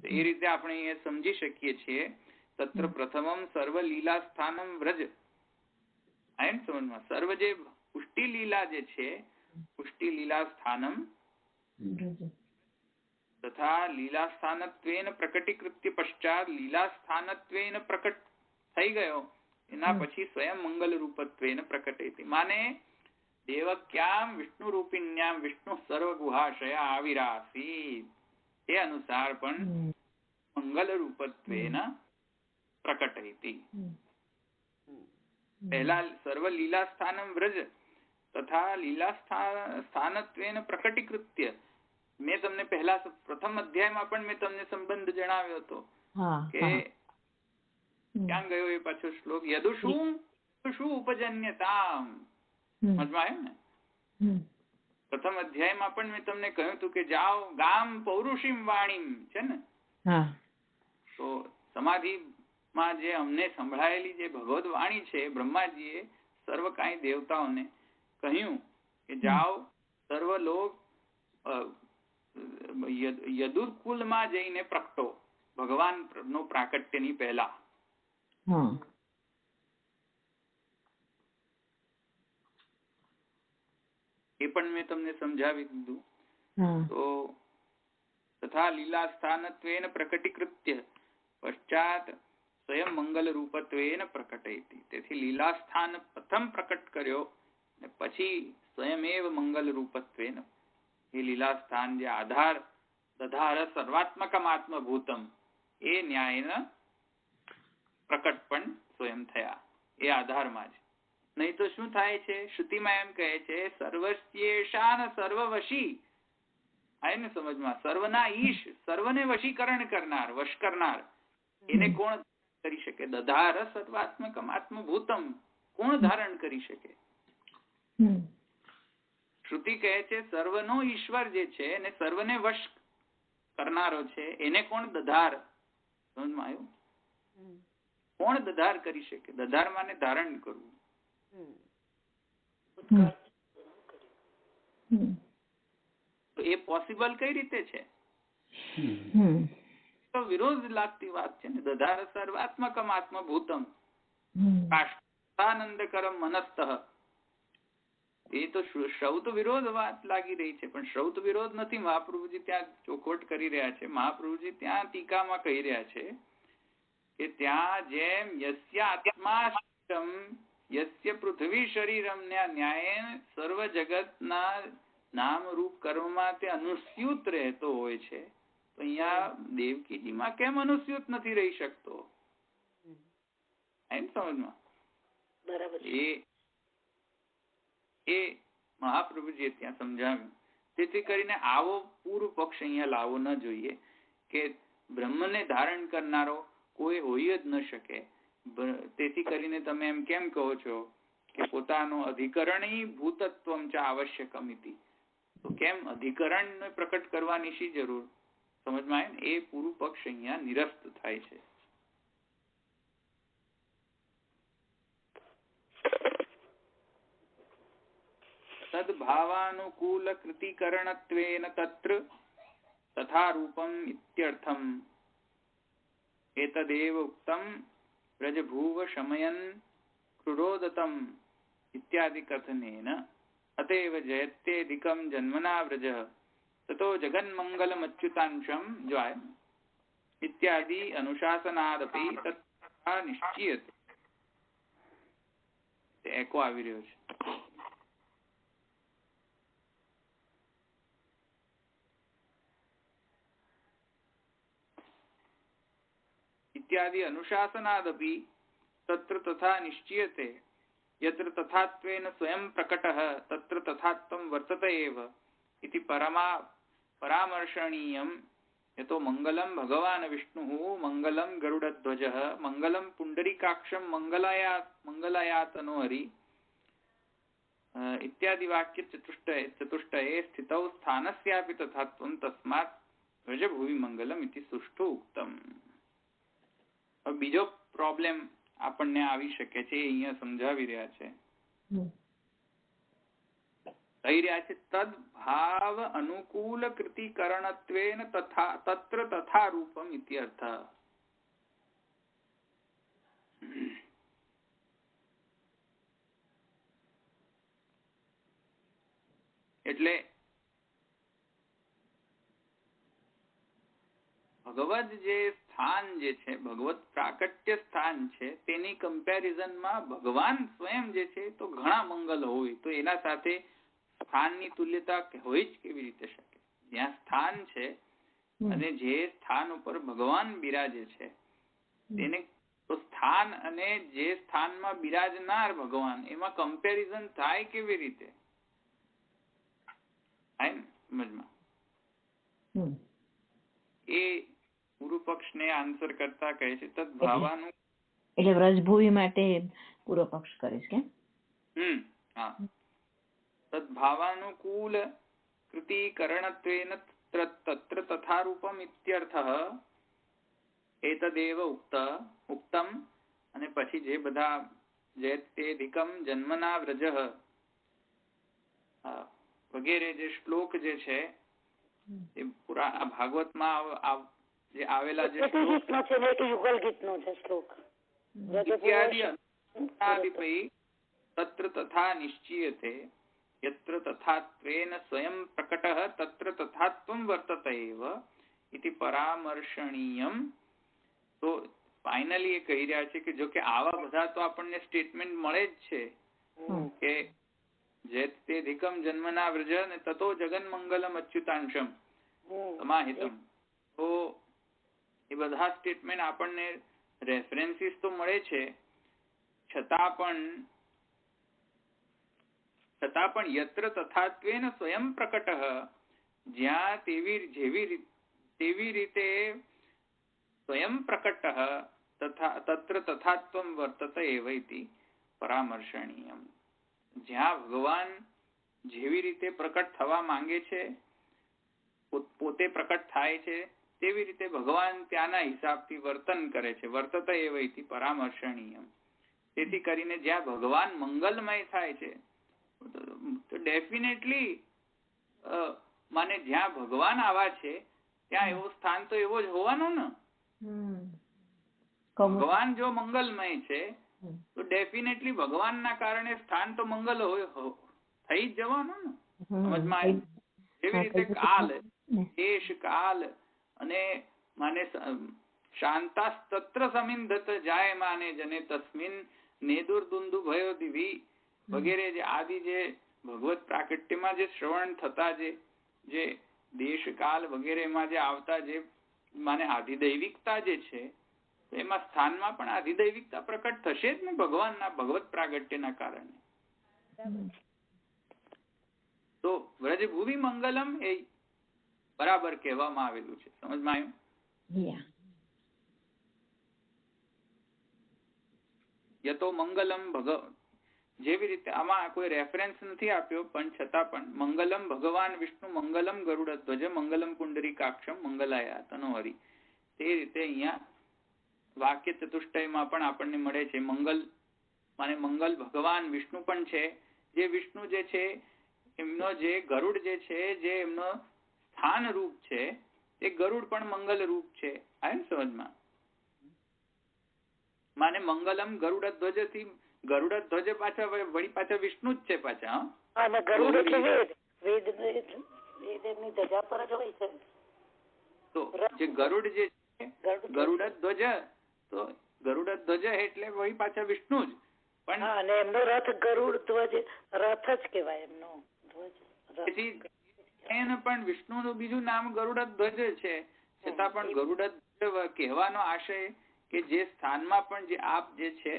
એ રીતે આપણે એ સમજી શકીએ છીએ તત્ર પ્રથમમ સર્વ લીલા સ્થાનમ વ્રજ. આયન સમજમાં સર્વ જે પુષ્ટિ લીલા જે છે પુષ્ટિ લીલા સ્થાનમ તથા લીલા સ્થાનત્વેન પ્રકટીકૃત્ય પશ્ચાત લીલા સ્થાનત્વેન પ્રકટ થઈ ગયો એના પછી સ્વયં મંગલ રૂપત્વેન પ્રકટેતિ. માને દેવક્યામ વિષ્ણુ રૂપિણ્યામ વિષ્ણુ સર્વ ગુહાશયા આવિરાસી એ અનુસાર પણ મંગલ રૂપત્વેન પ્રકટયતિ. પહેલા સર્વ લીલા સ્થાનમ વ્રજ તથા લીલા સ્થાનત્વેન પ્રકટીકૃત્ય. મેં તમને પહેલા પ્રથમ અધ્યાયમાં પણ મેં તમને સંબંધ જણાવ્યો હતો કે ક્યાં ગયો એ પાછો શ્લોક યદુષું ઉપજન્યતામ. સમજમાં આવ્યું ને? પ્રથમ અધ્યાયમાં પણ મેં તમને કહ્યું હતું કે જાઓ ગામ પૌરુષીમ વાણીમ છે ને. તો સમાધિમાં જે અમને સંભળાયેલી જે ભગવદ વાણી છે બ્રહ્માજીએ સર્વ કાંઈ દેવતાઓને કહ્યું કે જાઓ સર્વ લોક યદુકુલમાં જઈને પ્રગટો ભગવાન નો પ્રાકટ્યની પહેલા. એ પણ મેં તમને સમજાવી દીધું. તો તથા લીલા સ્થાનત્વેન પ્રકટીકૃત્ય પશ્ચાત સ્વયં મંગલ રૂપત્વેન પ્રકટયતિ. તેથી લીલા સ્થાન પ્રથમ પ્રકટ કર્યો ને પછી સ્વયમેવ મંગલ રૂપત્વેન એ લીલા સ્થાન જે આધાર દધાર સર્વાત્મકમ આત્મભૂતમ એ ન્યાયના પ્રકટ પણ સ્વયં થયા એ આધારમાં જ. નહીં તો શું થાય છે? શ્રુતિમાં એમ કહે છે સર્વસ્યેશાન સર્વવશી. આય ને સમજમાં? સર્વના ઈશ, સર્વને વશીકરણ કરનાર, વશ કરનાર એને કોણ કરી શકે? દધાર સર્વાત્મકમ આત્મભૂતમ કોણ ધારણ કરી શકે? શ્રુતિ કહે છે સર્વનો ઈશ્વર જે છે એને સર્વને વશ કરનારો છે એને કોણ દધાર. સમજમાં આવ્યું? કોણ દધાર કરી શકે? દધાર માને ધારણ કરવું. તો એ પોસિબલ કઈ રીતે છે? તો વિરોધ લાગતી વાત છે ને. દધાર સર્વાત્મકમ આત્મભૂતમ કાષ્ઠાનંદકરમ મનસ્તઃ. એ તો શ્રૌત વિરોધ વાત લાગી રહી છે પણ શ્રૌત વિરોધ નથી. મહાપ્રભુજી ત્યાં ચોખવટ કરી રહ્યા છે. મહાપ્રભુજી ત્યાં ટીકામાં કહી રહ્યા છે કે ત્યાં જેમ યસ્ય આત્માષ્ટમ યસ્ય પૃથ્વી શરીરમ ન્યાયે સર્વ જગતના નામ રૂપ કર્મમાં તે અનુસ્યુત રહેતો હોય છે તો અહીંયા દેવકીજીમાં કેમ અનુસ્યુત નથી રહી શકતો? એમ સમજમાં? બરાબર. એ મહાપ્રભુજીએ ત્યાં સમજાવ્યું. તેથી કરીને આવો પૂર્વ પક્ષ અહીંયા લાવવો ન જોઈએ કે બ્રહ્મને ધારણ કરનારો કોઈ હોઈ જ ન શકે. તેથી કરીને તમે એમ કેમ કહો છો કે પોતાનો અધિકરણી ભૂતત્વમ ચ આવશ્યકમ ઇતિ. તો કેમ અધિકરણ પ્રકટ કરવાની શી જરૂર? સમજમાં આવે ને? એ પૂર્વ પક્ષ અહીંયા નિરસ્ત થાય છે. તદ્ભાવાનુકૂલ કૃતિકરણત્વેન તત્ર તથા રૂપમ ઇત્યર્થમ. એતદેવ ઉક્તમ વ્રજભૂવ શમયન ક્રુરોદતમ ઇત્યાદિ કથનેન અતએવ જયત્યેધિકમ જન્મના વ્રજ તતો જગન્મંગલમચ્યુતાંશમ જોય ઇત્યાદિ અનુશાસનાદપી તથા નિશ્ચિયતે. એકો આવી રહ્યો છે. इत्यादि अनुशासनादपि तत्र तथा निश्चीयते यत्र तथात्वेन स्वयं प्रकटः तत्र तथात्वं वर्तते एव इति परामर्शनीयं. यतो मंगलम भगवान विष्णुः मंगलम गरुडध्वजः मंगलम पुंडरीकाक्षं मंगलायातनो हरि इत्यादि वाक्य चतुष्टये स्थितौ स्थानस्यापि तथात्वं तस्मात् व्रजभुवि मंगलम इति सुष्ठु उक्तम. બીજો પ્રોબ્લેમ આપણને આવી શકે છે અહીંયા સમજાવી રહ્યા છે. કહી રહ્યા છે તદ ભાવ અનુકૂલ કૃતિકરણત્વેન તથા તત્ર તથા રૂપમ ઇત્યર્થ. એટલે ભગવદ જે સ્થાન જે છે, ભગવત પ્રાકટ્ય સ્થાન છે, તેની કમ્પેરિઝનમાં ભગવાન સ્વયં જે છે તો ઘણા મંગલ હોય તો એના સાથે સ્થાનની તુલ્યતા હોય જ કેવી રીતે શકે? જ્યાં સ્થાન છે અને જે સ્થાન ઉપર ભગવાન બિરાજે છે તેને તો સ્થાન અને જે સ્થાનમાં બિરાજનાર ભગવાન એમાં કમ્પેરિઝન થાય કેવી રીતે? એ પૂર્વ પક્ષ ને આન્સર કરતા કહે છે તદ્ભાવાનું, એટલે વ્રજભૂમિ માટે પૂર્વ પક્ષ કરીશ કે તદ્ભાવાનુકૂલ કૃતિકરણત્વેન તત્ર તથા રૂપમ ઇત્યર્થઃ એતદેવ ઉક્તમ. અને પછી જે બધા જે તેધિકમ જન્મના વ્રજઃ વગેરે જે શ્લોક જે છે એ પુરા ભાગવતમાં જે આવેલા જે શ્લોક ઇત્યાદિ તત્ર તથા નિશ્ચિયતે યત્ર તથાત્વેન સ્વયં પ્રકટઃ તત્ર તથાત્વં વર્તતે એવ ઇતિ પરામર્શણીયમ. તો ફાઇનલી એ કહી રહ્યા છે કે જો કે આવા બધા તો આપણને સ્ટેટમેન્ટ મળે જ છે કે જે તે ધિકમ જન્મના વ્રજ ને તતો જગન મંગલમ અચ્યુતાંશમ સમાહિતમ. તો એ બધા સ્ટેટમેન્ટ આપણને રેફરન્સીસ તો મળે છે, છતાં પણ યત્ર તથાત્વેન સ્વયં પ્રકટઃ, જ્યાં તેવી રીતે સ્વયં પ્રકટઃ તત્ર તથાત્વં વર્તતે એવ ઇતિ પરામર્શણીયમ. જ્યાં ભગવાન જેવી રીતે પ્રકટ થવા માંગે છે, પોતે પ્રકટ થાય છે, તેવી રીતે ભગવાન ત્યાંના હિસાબથી વર્તન કરે છે. વર્તતે એવ ઇતિ પરામર્શણીયમ. તેથી કરીને જ્યાં ભગવાન મંગલમય થાય છે તો ડેફિનેટલી માને જ્યાં ભગવાન આવા છે ત્યાં એવું સ્થાન તો એવો જ હોવાનો ને. ભગવાન જો મંગલમય છે તો ડેફિનેટલી ભગવાનના કારણે સ્થાન તો મંગલ થઈ જ જવાનું ને. સમજમાં એવી રીતે કાલ, દેશ, કાલ અને માને શાંતાસ્તત્ર સમિંધત જાયમાને જને તસ્મિન નેદુર્દુંદુ ભયો દિવી વગેરે જે આદિ જે ભગવત પ્રાકટ્યમાં જે શ્રવણ થતા જે દેશ કાલ વગેરેમાં જે આવતા જે માને આધિદૈવિકતા જે છે એમાં સ્થાનમાં પણ આધિદૈવિકતા પ્રકટ થશે જ ને ભગવાનના ભગવત પ્રાગટ્યના કારણે. તો વ્રજભૂમિ મંગલમ એ બરાબર કહેવામાં આવેલું છે. સમજમાં આવ્યું? યતો મંગલમ જેવી રીતે આમાં કોઈ રેફરન્સ નથી આપ્યો પણ છતાં પણ મંગલમ ભગવાન વિષ્ણુ મંગલમ ગરુડધ્વજ મંગલમ પુંડરીકાક્ષમ મંગલાયા તનોહરિ. તે રીતે અહીંયા વાક્ય ચતુષ્ટયમાં પણ આપણને મળે છે મંગલ માને મંગલ ભગવાન વિષ્ણુ પણ છે. જે વિષ્ણુ જે છે એમનો જે ગરુડ જે છે જે એમનો સ્થાન રૂપ છે એ ગરુડ પણ મંગલ રૂપ છે. આમ સમજમાં માને મંગલમ ગરુડધ્વજ થી ગરુડધ્વજ પાછા વળી પાછા વિષ્ણુ જ છે પાછા. તો જે ગરુડ જે છે ગરુડધ્વજ, તો ગરુડધ્વજ એટલે વળી પાછા વિષ્ણુ જ. પણ એમનો રથ ગરુડ ધ્વજ રથ જ કહેવાય એમનો ધ્વજ. પણ વિષ્ણુ નું બીજું નામ ગરુડધ્વજ છે, છતાં પણ ગરુડધ્વજ કહેવાનો આશય કે જે સ્થાનમાં પણ જે આપ જે છે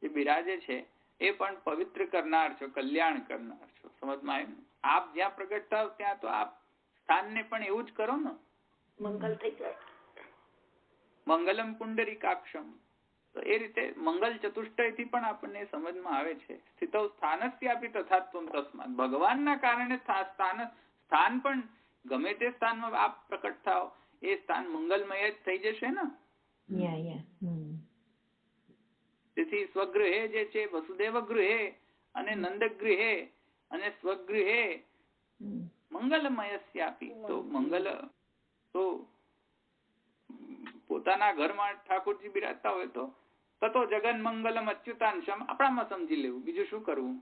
જે બિરાજે છે એ પણ પવિત્ર કરનાર છો, કલ્યાણ કરનાર છો. સમજમાં આવ્યું? આપ જ્યાં પ્રગટ થાવ ત્યાં તો આપ સ્થાનને પણ એવું જ કરો ને, મંગલ થઈ જાય. મંગલમ પુંડરીકાક્ષમ. તો એ રીતે મંગલ ચતુષ્ટય થી પણ આપણને સમજમાં આવે છે સ્થિતો સ્થાનસ્યાપી તથાત્વમ તસ્માત. ભગવાનના કારણે સ્થાન પણ ગમે તે સ્થાનમાં આપ પ્રકટ થાવ એ સ્થાન મંગલમય જ થઈ જશે ને. તેથી સ્વગૃહે જે છે વસુદેવ ગૃહે અને નંદ ગૃહે અને સ્વગૃહે મંગલમયસ્યાપી. તો મંગલ તો પોતાના ઘરમાં ઠાકોરજી બિરાજતા હોય તો તતો જગન મંગલમ અચ્યુતાંશમ આપણામાં સમજી લેવું, બીજું શું કરવું.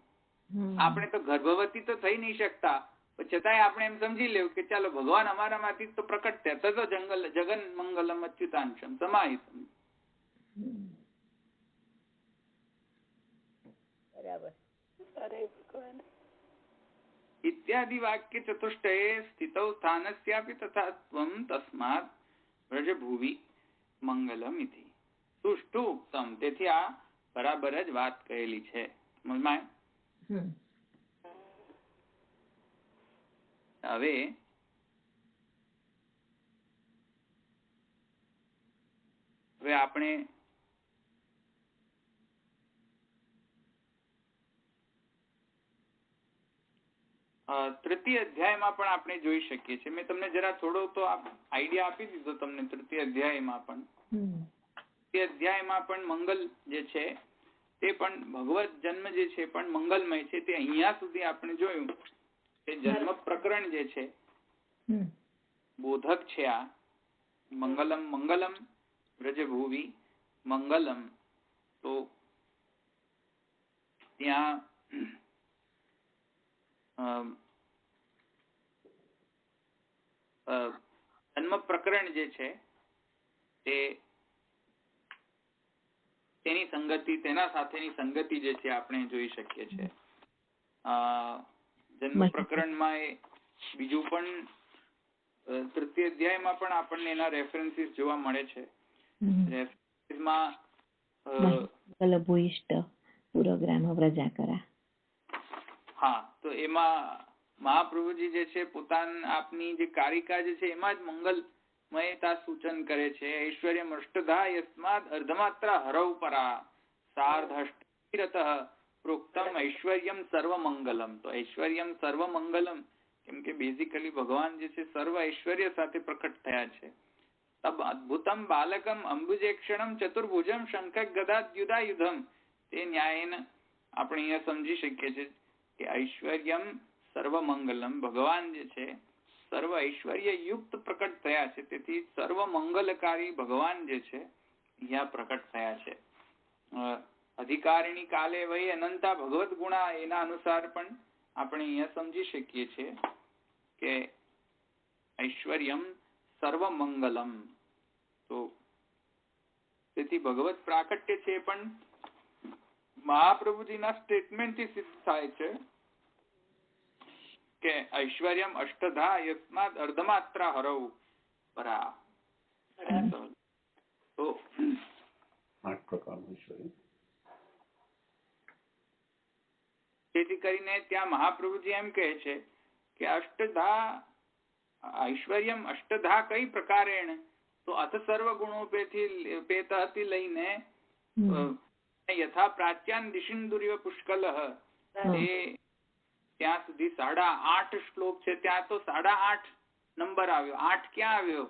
આપણે તો ગર્ભવતી તો થઈ નહીં શકતા, છતાંય આપણે એમ સમજી લેવું કે ચાલો ભગવાન અમારામાંથી તો પ્રકટ થયા, તતો જગન મંગલમ અચ્યુતાંશમ સમાહિત. બરાબર. ઇત્યાદિ વાક્ય ચતુષ્ટયે સ્થિતૌ સ્થાનસ્યાપી તથા ત્વં તસ્માત વ્રજ ભુવિ મંગલમ ઇતિ સુષ્ઠુ ઉક્તમ. તેથી આ બરાબર જ વાત કહેલી છે. સમજમાં? હવે આપણે તૃતીય અધ્યાયમાં પણ આપણે જોઈ શકીએ છીએ. મેં તમને જરા થોડો તો આઈડિયા આપી દીધો તમને. તૃતીય અધ્યાયમાં પણ મંગલ જે છે તે પણ ભગવત જન્મ જે છે પણ મંગલમય છે. તે અહીંયા સુધી આપણે જોયું કે જન્મ પ્રકરણ જે છે બોધક છે. આ મંગલમ મંગલમ વ્રજભુવિ મંગલમ. તો ત્યાં જન્મ પ્રકરણ જે છે તેની સંગતિ, તેના સાથેની સંગતિ જે છે આપણે જોઈ શકીએ છીએ. જન્મ પ્રકરણમાં એ બીજું પણ તૃતીય અધ્યાયમાં પણ આપણને એના રેફરન્સીસ જોવા મળે છે. રેફરન્સીસમાં હા, તો એમાં મહાપ્રભુજી જે છે પોતાના આપની જે કારિકા જે છે એમાં જ મંગલમયતા સૂચન કરે છે. ઐશ્વર્યમ અષ્ટધા યસ્માદ અર્ધમાત્રા હરવ પરા સાર્ધષ્ટિરતઃ પ્રોક્તમ ઐશ્વર્યમ સર્વમંગલમ. તો ઐશ્વર્યમ સર્વમંગલમ કેમ કે બેઝિકલી ભગવાન જે છે સર્વ ઐશ્વર્ય સાથે પ્રકટ થયા છે. તબ અદ્ભુતમ બાલકમ અંબુજેક્ષણમ ચતુર્ભુજમ શંખ ગદાદ્યુધાયુધમ. તે ન્યાયને આપણે અહીંયા સમજી શકીએ છીએ કે ઐશ્વર્યમ સર્વમંગલમ, ભગવાન જે છે સર્વ ઐશ્વર્ય યુક્ત પ્રકટ થયા છે. તેથી સર્વ મંગલકારી ભગવાન જે છે અહીંયા પ્રકટ થયા છે. અધિકારીણી કાલે વહી અનંતા ભગવત ગુણા, એના અનુસાર પણ આપણે અહીંયા સમજી શકીએ છીએ કે ઐશ્વર્યમ સર્વમંગલમ. તો તેથી ભગવત પ્રાકટ્ય છે પણ મહાપ્રભુજીના સ્ટેટમેન્ટથી સિદ્ધ થાય છે કે ઐશ્વર્યમ અષ્ટધા યસ્માદ અર્ધમાત્રા હરવ પરા. તો 8 પ્રકારનું ઐશ્વર્ય. તેથી કરીને ત્યાં મહાપ્રભુજી એમ કહે છે કે અષ્ટધા ઐશ્વર્યમ અષ્ટધા કઈ પ્રકારેણ, તો અથ સર્વ ગુણોપેતથી લઈને યથા પ્રાચ્યાન દિશિન્દુર્ય પુષ્કલ, એ ત્યાં સુધી 8.5 શ્લોક છે. ત્યાં તો 8.5 નંબર આવ્યો. 8 ક્યાં આવ્યો?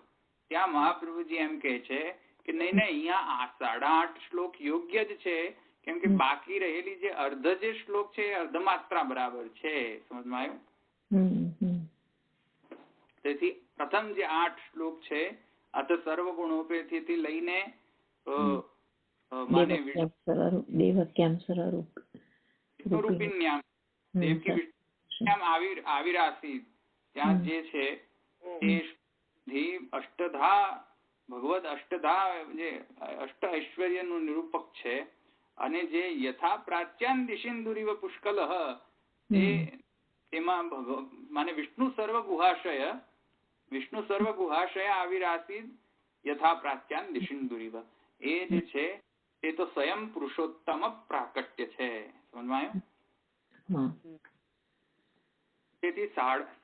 ત્યાં મહાપ્રભુજી એમ કહે છે કે નહીં, અહીંયા 8.5 શ્લોક યોગ્ય જ છે, કેમ કે બાકી રહેલી જે અર્ધ જે શ્લોક છે એ અર્ધમાત્રા બરાબર છે. સમજમાં આવ્યું? તેથી પ્રથમ જે 8 શ્લોક છે અથ સર્વ ગુણોપેથી લઈને આવિરાસી ત્યાં જે છે એ અષ્ટધા ભગવદ અષ્ટધા જે અષ્ટ ઐશ્વર્ય નું નિરૂપક છે. અને જે યથા પ્રાચ્યાન દિશિન્દુરીવ પુષ્કલ, તેમાં માને વિષ્ણુ સર્વ ગુહાશય આવિરાસી યથા પ્રાચ્યાન દિશિન્દુરીવ, એ જે છે એ તો સ્વયં પુરુષોત્તમ પ્રાકટ્ય છે. સમજમાં આવ્યું? તેથી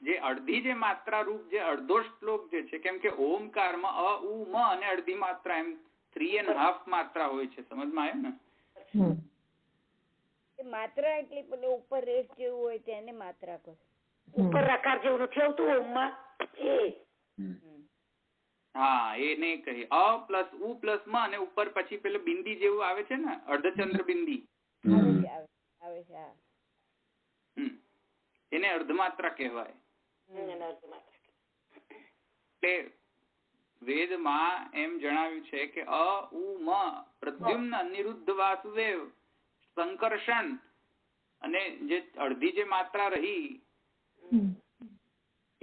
જે અડધી જે માત્રા રૂપ જે અડધો શ્લોક જે છે, કેમ કે ઓમકારમાં અ ઉ મ અને અડધી માત્રા એમ 3.5 માત્રા હોય છે. સમજમાં આવ્યું ને? માત્રા એટલે પેલો ઉપર રેટ જેવું હોય તેને માત્રા કહે. ઉપર રકાર જેવું નથી આવતું ઓમમાં એ. હા, એ નહીં કહી. અ પ્લસ ઉ પ્લસ મ અને ઉપર પછી પેલું બિંદી જેવું આવે છે ને, અર્ધચંદ્ર બિંદી આવે છે, એને અર્ધમાત્રા કહેવાય. એટલે વેદમાં એમ જણાવ્યું છે કે અ ઉ મ પ્રદ્યુમ્ન અનિરુદ્ધ વાસુદેવ સંકર્ષણ અને જે અડધી જે માત્રા રહી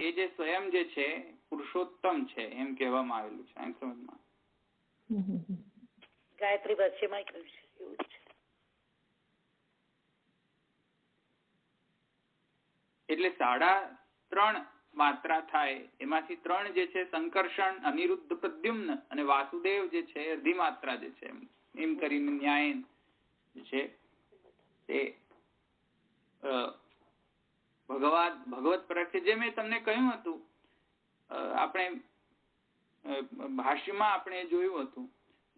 એ જે સ્વયં જે છે પુરુષોત્તમ છે એમ કહેવામાં આવેલું છે. એમ સમજમાં ગાયત્રી ભાષ્યમાં કહ્યું છે એવું છે. એટલે 3.5 માત્રા થાય એમાંથી 3 જે છે સંકર્ષણ અનિરુદ્ધ પ્રદ્યુમ્ન અને વાસુદેવ જે છે અડધી માત્રા જે છે એમ કરીને ન્યાય છે તે ભગવત પરક છે. જે મેં તમને કહ્યું હતું આપણે ભાષ્યમાં આપણે જોયું હતું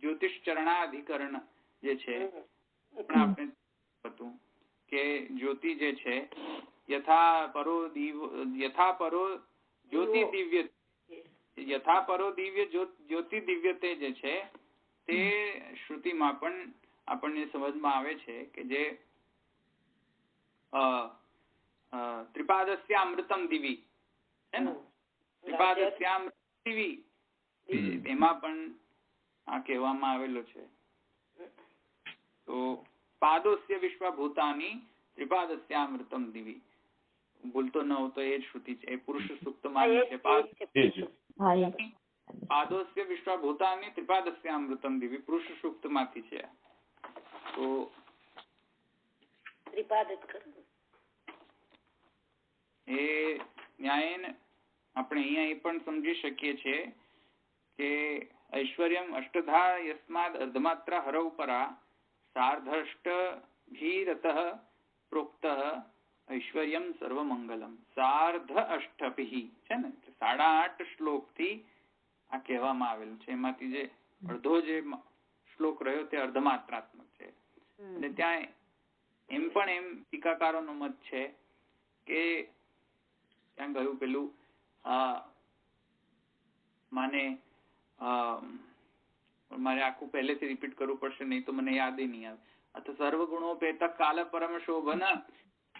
જ્યોતિષ ચરણાધિકરણ જે છે આપણે હતું કે જ્યોતિ જે છે યથા પરો જ્યોતિ દિવ્ય જ્યોતિ દિવ્યતે જે છે તે શ્રુતિમાં પણ આપણને સમજમાં આવે છે કે જે ત્રિપાદસ્યામૃતમ દિવી છે ને, ત્રિપાદસ્યામૃતમ દિવી એમાં પણ આ કહેવામાં આવેલો છે. તો પાદોસ્ય વિશ્વભૂતાની ત્રિપાદસ્યામૃતમ દિવી, ભૂલતો ન હો તો એ જ શ્રુતિ છે, એ પુરુષ સૂક્તમાં છે. પાદોસ્ય વિશ્વભૂતાની ત્રિપાદસ્યામૃતમ દિવી પુરુષ સૂક્તમાંથી છે. તો એ ન્યાય આપણે અહીંયા એ પણ સમજી શકીએ છીએ કે ઐશ્વર્યમ અષ્ટધા યસ્માદ અર્ધમાત્રા હરવ પરા સાર્ધષ્ટ ભીરતઃ પ્રોક્ત ઐશ્વર્યમ સર્વમંગલમ સાર્ધ અષ્ટભી છે ને, 8.5 શ્લોક થી આ કહેવામાં આવેલું છે. એમાંથી જે અડધો જે શ્લોક રહ્યો તે અર્ધમાત્રાત્મક છે. અને ત્યાં એમ પણ એમ ટીકાકારોનો મત છે કે ત્યાં કહ્યું પેલું મારે આખું પહેલેથી રિપીટ કરવું પડશે, નહીં તો મને યાદ નહીં આવે. અથ સર્વગુણોપેત કાલ પરમ શોભન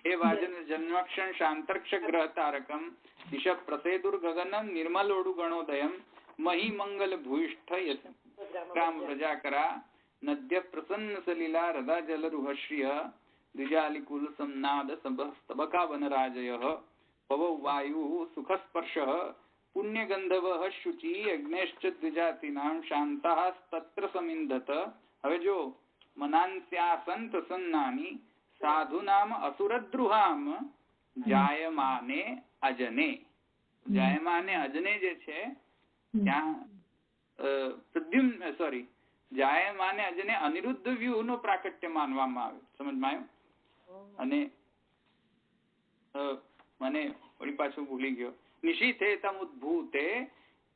હે વાજન જન્મક્ષણ શાંતર્ક્ષ ગ્રહ તારકમ દિશ પ્રસેદુર ગગનમ નિર્મલોડુ ગણોદયમ મહી મંગલ ભૂષ્ઠ રામ પ્રજાકરા નદ્ય પ્રસન્ન સલીલા રદા જલ રૂહશ્રિય દ્વિજાલિકુલ સંનાદ સ્તબકા વનરાજય પવ વાયુ સુખસ્પર્શ પુણ્યગંધવ શુચિ અગ્નેશ્ચ દ્વિજાતિનામ શાંતા તત્ર સમિંધત. હવે જો મનાન્સ્યાસંત સન્નાની સાધુનામ અસુરદ્રુહામ જાયમાને અજને. જાયમાને અજને જે છે ત્યાં જાયમાને અજને અનિરુદ્ધ વ્યૂહ નું પ્રાકટ્ય માનવામાં આવે. સમજમાં આવ્યું? અને મને વળી પાછું ભૂલી ગયો. નિશીથે તમુદ્ભૂતે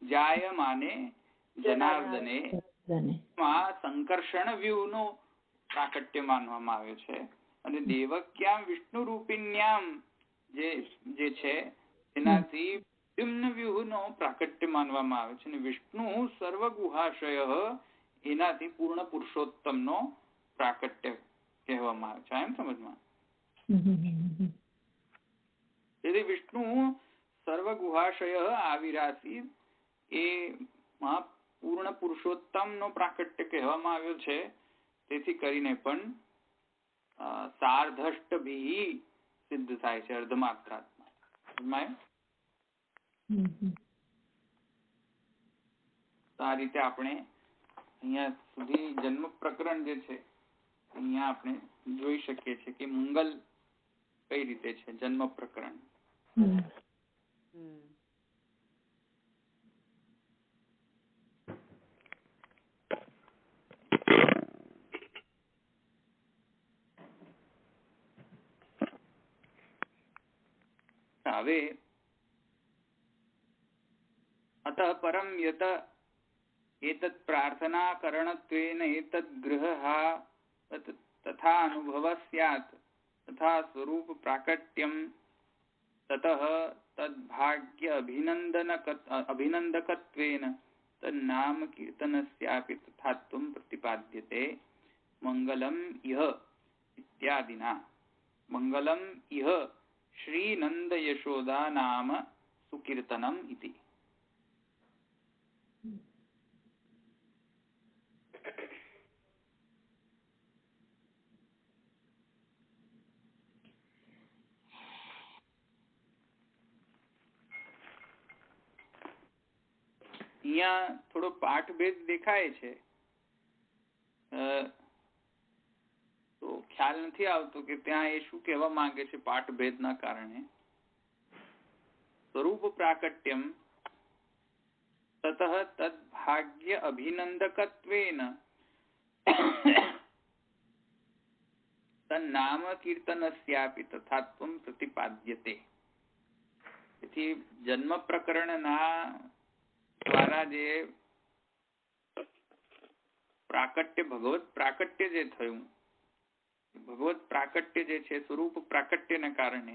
જાયમાને જનાર્દને સંકર્ષણ વ્યૂહ નું પ્રાકટ્ય માનવામાં આવે છે. અને દેવક્યામ વિષ્ણુ રૂપિણ્યામ જે છે એનાથી વ્યૂહ નો પ્રાકટ્ય માનવામાં આવે છે. અને વિષ્ણુ સર્વગુહાશય એનાથી પૂર્ણ પુરુષોત્તમ નો પ્રાકટ્ય કહેવામાં આવે છે. એમ સમજમાં? તેથી વિષ્ણુ સર્વગુહાશય આવિરાસી એ પૂર્ણ પુરુષોત્તમ નો પ્રાકટ્ય કહેવામાં આવ્યો છે. તેથી કરીને પણ સાર્ધષ્ટ ભી સિદ્ધ થાય છે અર્ધમાત્રાત્મક. આ રીતે આપણે અહીંયા સુધી જન્મ પ્રકરણ જે છે અહીંયા આપણે જોઈ શકીએ છીએ કે મંગલ કઈ રીતે છે જન્મ પ્રકરણ. હવે અતઃ પરમ યત એતत् પ્રાર્થના કરણત્વેન એતत् ગૃહઃ તથા અનુભવ સ્યાત તથા સ્વરૂપ પ્રાકટ્યમ તતઃ તદ્ભાગ્ય અભિનંદકત્વેન તન્નામ કીર્તનસ્યાપि તથાત્વં પ્રતિપાદ્યતે. મંગલમ ઇહ ઇત્યાદિના મંગલમ ઇહ શ્રી નંદ યશોદા નામ સુકીર્તનમ ઇતિ. અહીંયા થોડો પાઠભેદ દેખાય છે, તો ખ્યાલ નથી આવતો કે ત્યાં એ શું કહેવા માંગે છે પાઠભેદના કારણે. સ્વરૂપ પ્રાકટ્યમ તતઃ તદ્ભાગ્ય અભિનંદકત્વેન તન્નામ કીર્તનસ્યાપી તથાત્વમ પ્રતિપાદ્યતે. તેથી જન્મ પ્રકરણના દ્વારા જે પ્રાકટ્ય, ભગવત પ્રાકટ્ય જે થયું, ભગવત પ્રાકટ્ય જે છે સ્વરૂપ પ્રાકટ્યને કારણે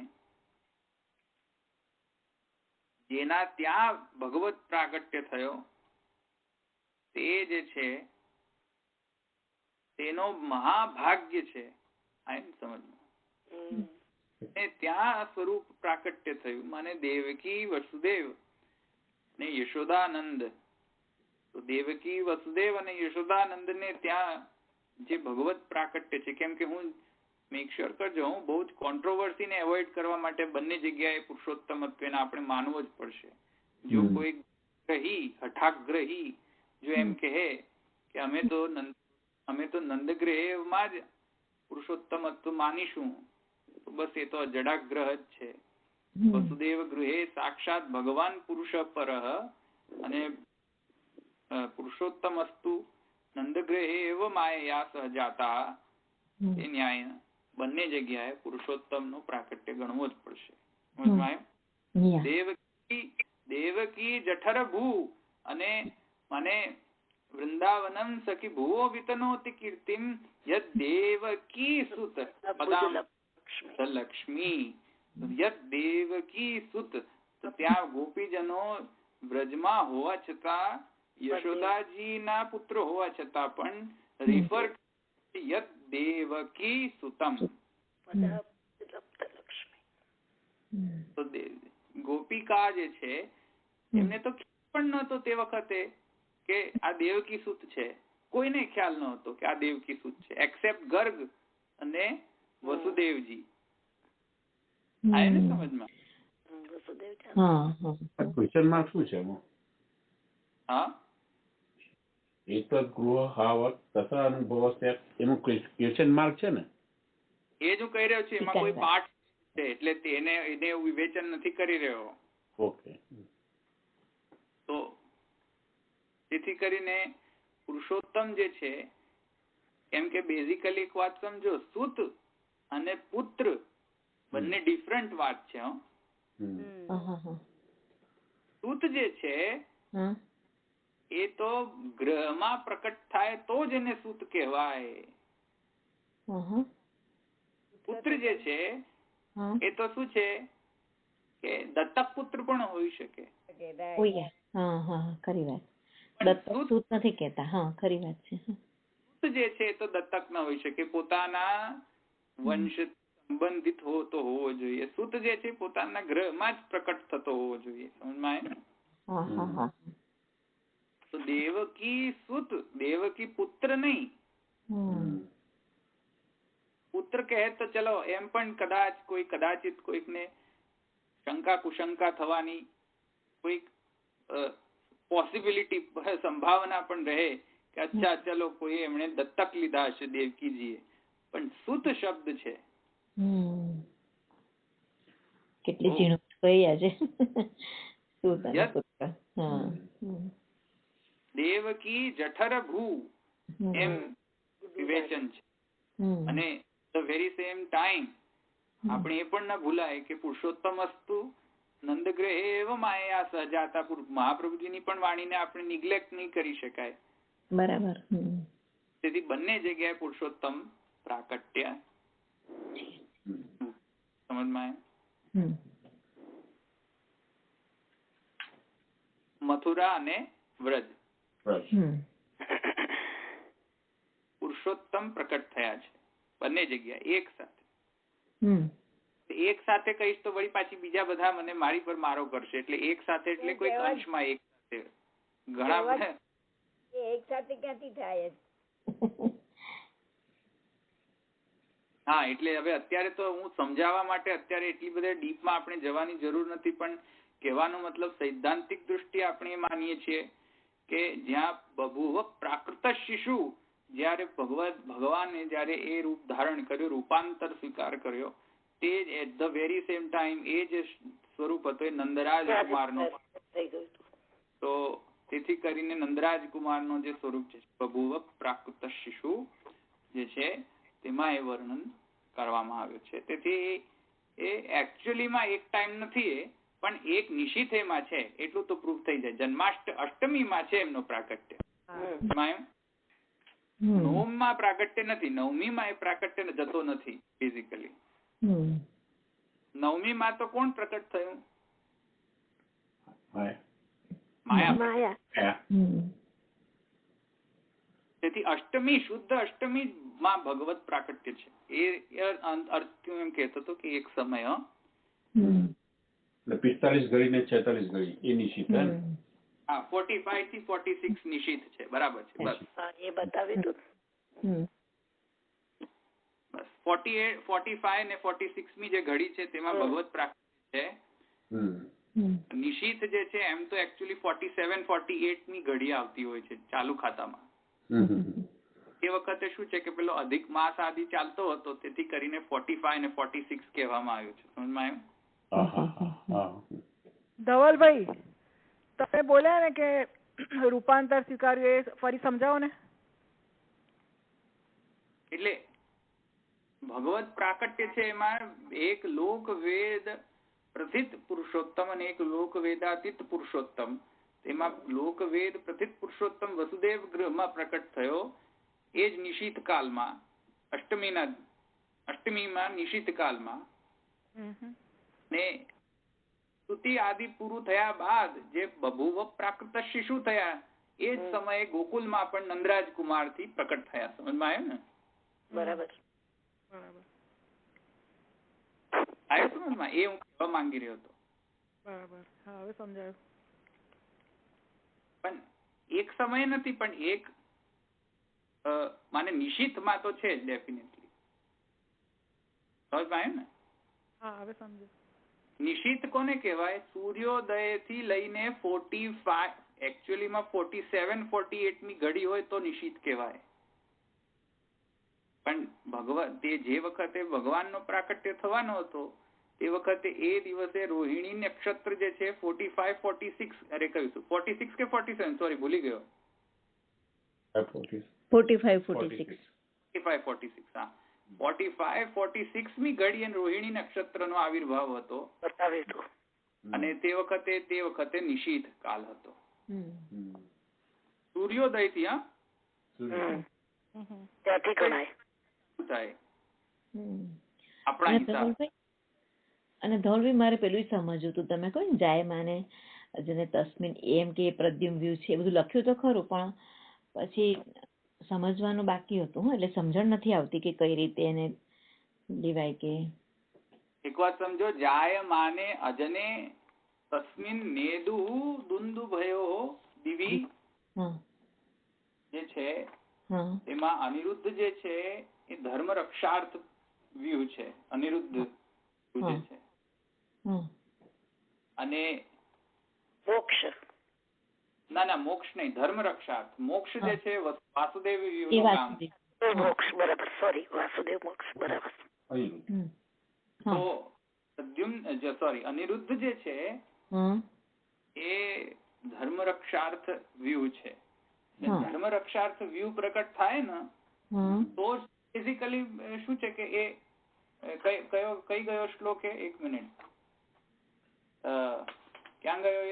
જેના ત્યાં ભગવત પ્રાકટ્ય થયો તે જે છે તેનો મહાભાગ્ય છે. આ એમ સમજવું. ત્યાં સ્વરૂપ પ્રાકટ્ય થયું માને દેવકી વસુદેવ ને યશોદાનંદ. તો દેવકી વસુદેવ અને યશોદાનંદ ને ત્યાં જે ભગવત પ્રાકટ્ય છે, કેમ કે હું મેક શ્યોર કરજો, હું બહુ જ કોન્ટ્રોવર્સી ને એવોઇડ કરવા માટે બંને જગ્યાએ પુરુષોત્તમત્વને આપણે માનવો જ પડશે. જો કોઈ ગ્રહી હઠાગ્રહી જો એમ કહે કે અમે તો નંદગ્રહમાં જ પુરુષોત્તમત્વ માનીશું, તો બસ એ તો જડાગ્રહ જ છે. વસુદેવ ગૃહે સાક્ષાત ભગવાન પુરુષ પરઃ અને પુરુષોત્તમસ્તુ નંદગ્રહે એવ માયા સહજાતા. એ ન્યાય બંને જગ્યાએ પુરુષોત્તમ નું પ્રાકટ્ય ગણવું જ પડશે. દેવકી જઠર ભૂ અને મને વૃંદાવનમ સખી ભુવો વિતનોતિ કીર્તિમ યદ દેવકી સુત લક્ષ્મી. યદ દેવકી સુત, તો ત્યાં ગોપીજનો વ્રજમાં હોવા છતાં, યશોદાજી ના પુત્ર હોવા છતાં પણ રિફર યદ દેવકી સુતમ. તો ગોપિકા જે છે એમને તો ખ્યાલ પણ નહોતો તે વખતે કે આ દેવકી સુત છે. કોઈને ખ્યાલ નહોતો કે આ દેવકી સુત છે, એક્સેપ્ટ ગર્ગ અને વસુદેવજી. આ એને સમજમાં. ક્વેશ્ચન માર્ક શું છે? હા, એક ગૃહાવત તથા અનુભવ એનું ક્વેશ્ચન માર્ક છે ને? એ જ હું કહી રહ્યો છું, એમાં કોઈ પાઠ છે એટલે એને એવું વિવેચન નથી કરી રહ્યો. ઓકે. તો તેથી કરીને પુરુષોત્તમ જે છે, કેમ કે બેઝિકલી એક વાત સમજો, સુત અને પુત્ર બંને ડિફરન્ટ વાત છે. સુત જે છે એ તો ગ્રહમાં પ્રકટ થાય તો જ એને સુત કહેવાય. પુત્ર જે છે એ તો શું છે કે દત્તક પુત્ર પણ હોઈ શકે. ખરી વાત. દત્તક સુત નથી કહેતા. હા, ખરી વાત છે. સુત જે છે તો દત્તક ન હોઈ શકે, પોતાના વંશ સંબંધિત તો હોવો જોઈએ. સુત જે છે પોતાના ગ્રહમાં જ પ્રકટ થતો હોવો જોઈએ. સમજમાં આવે? તો દેવકી સુત, દેવકી પુત્ર નહીં. પુત્ર કહે તો ચલો એમ પણ કદાચિત કોઈકને શંકા કુશંકા થવાની કોઈક પોસિબિલિટી, સંભાવના પણ રહે કે અચ્છા ચલો કોઈ એમણે દત્તક લીધા હશે દેવકીજીએ. પણ સુત શબ્દ છે. કેટલી ઝીણું કહી આજે. દેવકી જઠર ભૂ એમ વિવેચન છે. અને ધ વેરી સેમ ટાઈમ આપણે એ પણ ના ભૂલાય કે પુરુષોત્તમ અસ્તુ નંદગ્રહે એવ માયા સહજાતા. મહાપ્રભુજીની પણ વાણીને આપણે નિગ્લેક્ટ નહીં કરી શકાય. બરાબર. તેથી બંને જગ્યાએ પુરુષોત્તમ પ્રાકટ્ય. સમજમાં? મથુરા અને વ્રજ પુરુષોત્તમ પ્રકટ થયા છે બંને જગ્યા એક સાથે. એક સાથે કહીશ તો વળી પાછી બીજા બધા મને મારી પર મારો કરશે. એટલે એક સાથે એટલે કોઈ અંશમાં એક સાથે ઘણા બધા એક સાથે ક્યાંથી થાય? હા, એટલે હવે અત્યારે તો હું સમજાવવા માટે અત્યારે એટલી બધા ડીપમાં આપણે જવાની જરૂર નથી, પણ કહેવાનો મતલબ સૈદ્ધાંતિક દૃષ્ટિએ આપણે એ માનીએ છીએ કે જ્યાં બભુવ પ્રાકૃત શિશુ, જયારે ભગવાને જયારે એ રૂપ ધારણ કર્યું, રૂપાંતર સ્વીકાર કર્યો, તે જ at the very same time એ જે સ્વરૂપ હતો એ નંદરાજ કુમારનો. તો તેથી કરીને નંદરાજ કુમારનો જે સ્વરૂપ છે બભુવ પ્રાકૃત શિશુ જે છે તેમાં એ વર્ણન કરવામાં આવ્યું છે. તેથી એ એકચ્યુઅલીમાં એક ટાઈમ નથી, એ પણ એક નિશિથેમાં છે એટલું તો પ્રૂફ થઈ જાય. અષ્ટમીમાં છે એમનો પ્રાકટ્ય, નવમમાં પ્રાકટ્ય નથી, નવમીમાં એ પ્રાકટ્ય જતો નથી ફિઝિકલી. નવમીમાં તો કોણ પ્રકટ થયું? માયા. તેથી અષ્ટમી, શુદ્ધ અષ્ટમી માં ભગવત પ્રાકટ્ય છે. એ અર્થ એમ કહેતો હતો કે એક સમય 45 ઘડી ને 46 ઘડી એ નિશિત. હા, 45 થી 46 નિશિત છે. બરાબર છે. બસ એ બતાવી દો. બસ 48, 45 ને 46 મી જે ઘડી છે તેમાં ભગવત પ્રાકટ્ય છે. નિશિત જે છે એમ તો એકચ્યુઅલી 47, 48 ની ઘડી આવતી હોય છે ચાલુ ખાતામાં. એ વખતે શું છે કે પેલો અધિક માસ આદિ ચાલતો હતો, તેથી કરીને 45 અને 46 કહેવામાં આવ્યું છે. સમજમાં આવ્યું? ધવલભાઈ, તમે બોલ્યા ને કે રૂપાંતર સ્વીકાર્યું, એ ફરી સમજાવો ને. એટલે ભગવત પ્રાકટ્ય છે એમાં એક લોક વેદ પ્રથિત પુરુષોત્તમ અને એક લોક વેદાતીત પુરુષોત્તમ. તેમાં લોક વેદ પ્રથિત પુરુષોત્તમ વસુદેવ ગૃહમાં પ્રકટ થયો, એ જ નિશિત કાળમાં, અષ્ટમીમાં નિશિત કાળમાં. ને સ્તુતિ આદિ પૂરું થયા બાદ જે બભુવ પ્રાકૃત શિશુ થયા એ જ સમયે ગોકુલમાં પણ નંદરાજ કુમાર થી પ્રકટ થયા. સમજમાં આવ્યું ને? બરાબર. આવ્યું સમજમાં? એ હું કહેવા માંગી રહ્યો હતો. બરાબર, હા, હવે સમજાયું. પણ એક સમય નથી, પણ એક માને નિશિતમાં તો છે જ ડેફિનેટલી. સમજમાં આવ્યું ને? હા, હવે સમજો. નિશિત કોને કહેવાય? સૂર્યોદય થી લઈને 45, એકચ્યુઅલીમાં 47, 48 ની ઘડી હોય તો નિશિત કહેવાય. પણ ભગવાન તે જે વખતે ભગવાનનો પ્રાકટ્ય થવાનો હતો તે વખતે એ દિવસે રોહિણી નક્ષત્ર જે છે 45, 46, અરે કહ્યું 46 કે 47, સોરી ભૂલી ગયો. 45, 46. હા, 45, 46 મી ઘડી રોહિણી નક્ષત્ર નો આવિર્ભાવ હતો અને તે વખતે નિશીથ કાલ હતો. સૂર્યોદય થી ત્યાંથી ગણાય થાય આપણા હિસાબ. અને ધવલભાઈ મારે પેલું સમજવું હતું, તમે કહો ને જાયમાને જેને તસ્મીન એમ કે પ્રદ્યુમ્ન વ્યૂ છે એ બધું લખ્યું તો ખરું, પણ પછી સમજવાનું બાકી હતું. એટલે સમજણ નથી આવતી કે કઈ રીતે એને લેવાય. કે એક વાત સમજો, જાય માને અજને તસ્મિન નેદુ દુંદુ ભયો દિવી જે છે એમાં અનિરુદ્ધ જે છે એ ધર્મ રક્ષાર્થ વ્યૂ છે. અનિરુદ્ધ જે છે અને મોક્ષ, ના મોક્ષ નહીં, ધર્મ રક્ષાર્થ. મોક્ષ જે છે વાસુદેવ વ્યૂ નું કામ. મોક્ષ, બરાબર, સોરી, વાસુદેવ મોક્ષ, બરાબર. તો અનિરુદ્ધ જે છે એ ધર્મ રક્ષાર્થ વ્યૂ છે. ધર્મ રક્ષાર્થ વ્યૂ પ્રકટ થાય ને તો ફિઝિકલી શું છે કે એ કઈ ગયો શ્લોક? એક મિનિટ, ક્યાં ગયો? એ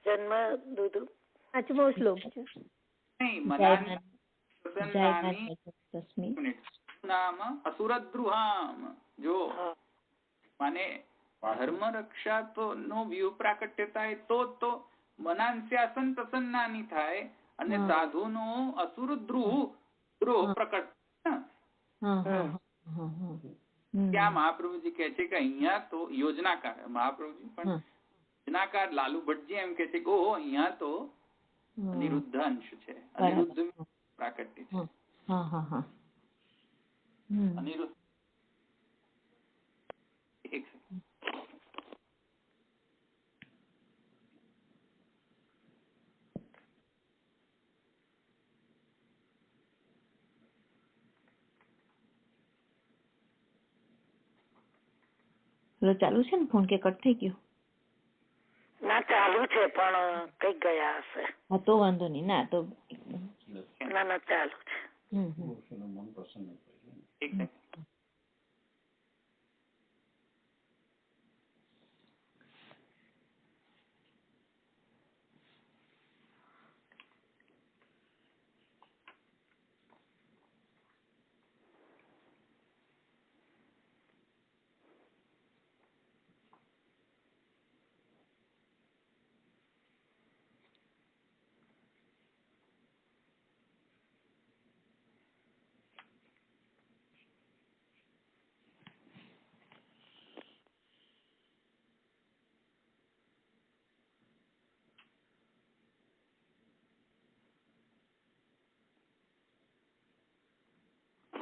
જન્મ દૂધ 5મો શ્લોક છે. નામ અસુરદ્રુહામ. જો માને ધર્મ રક્ષા તો નો વ્યૂ પ્રાકટ્ય થાય તો મનાંસ્યાસન પ્રસન્નાની થાય અને સાધુ નો અસુર દ્રોહ પ્રકટ. ત્યાં મહાપ્રભુજી કહે છે કે અહીંયા તો યોજનાકાર મહાપ્રભુજી પણ યોજનાકાર લાલુ ભટ્ટજી એમ કે છે કે ઓહો અહીંયા તો અનિરુદ્ધ અંશ છે, અનિરુદ્ધ પ્રાકટ્ય છે. અનિરુદ્ધ એક ચાલુ છે ને ફોન કે કટ થઈ ગયો? ના ચાલુ છે પણ કઈ ગયા હશે. હા તો વાંધો નહીં. ના તો ના ચાલુ છે. મન પ્રસન્ન એક સેકન્ડ.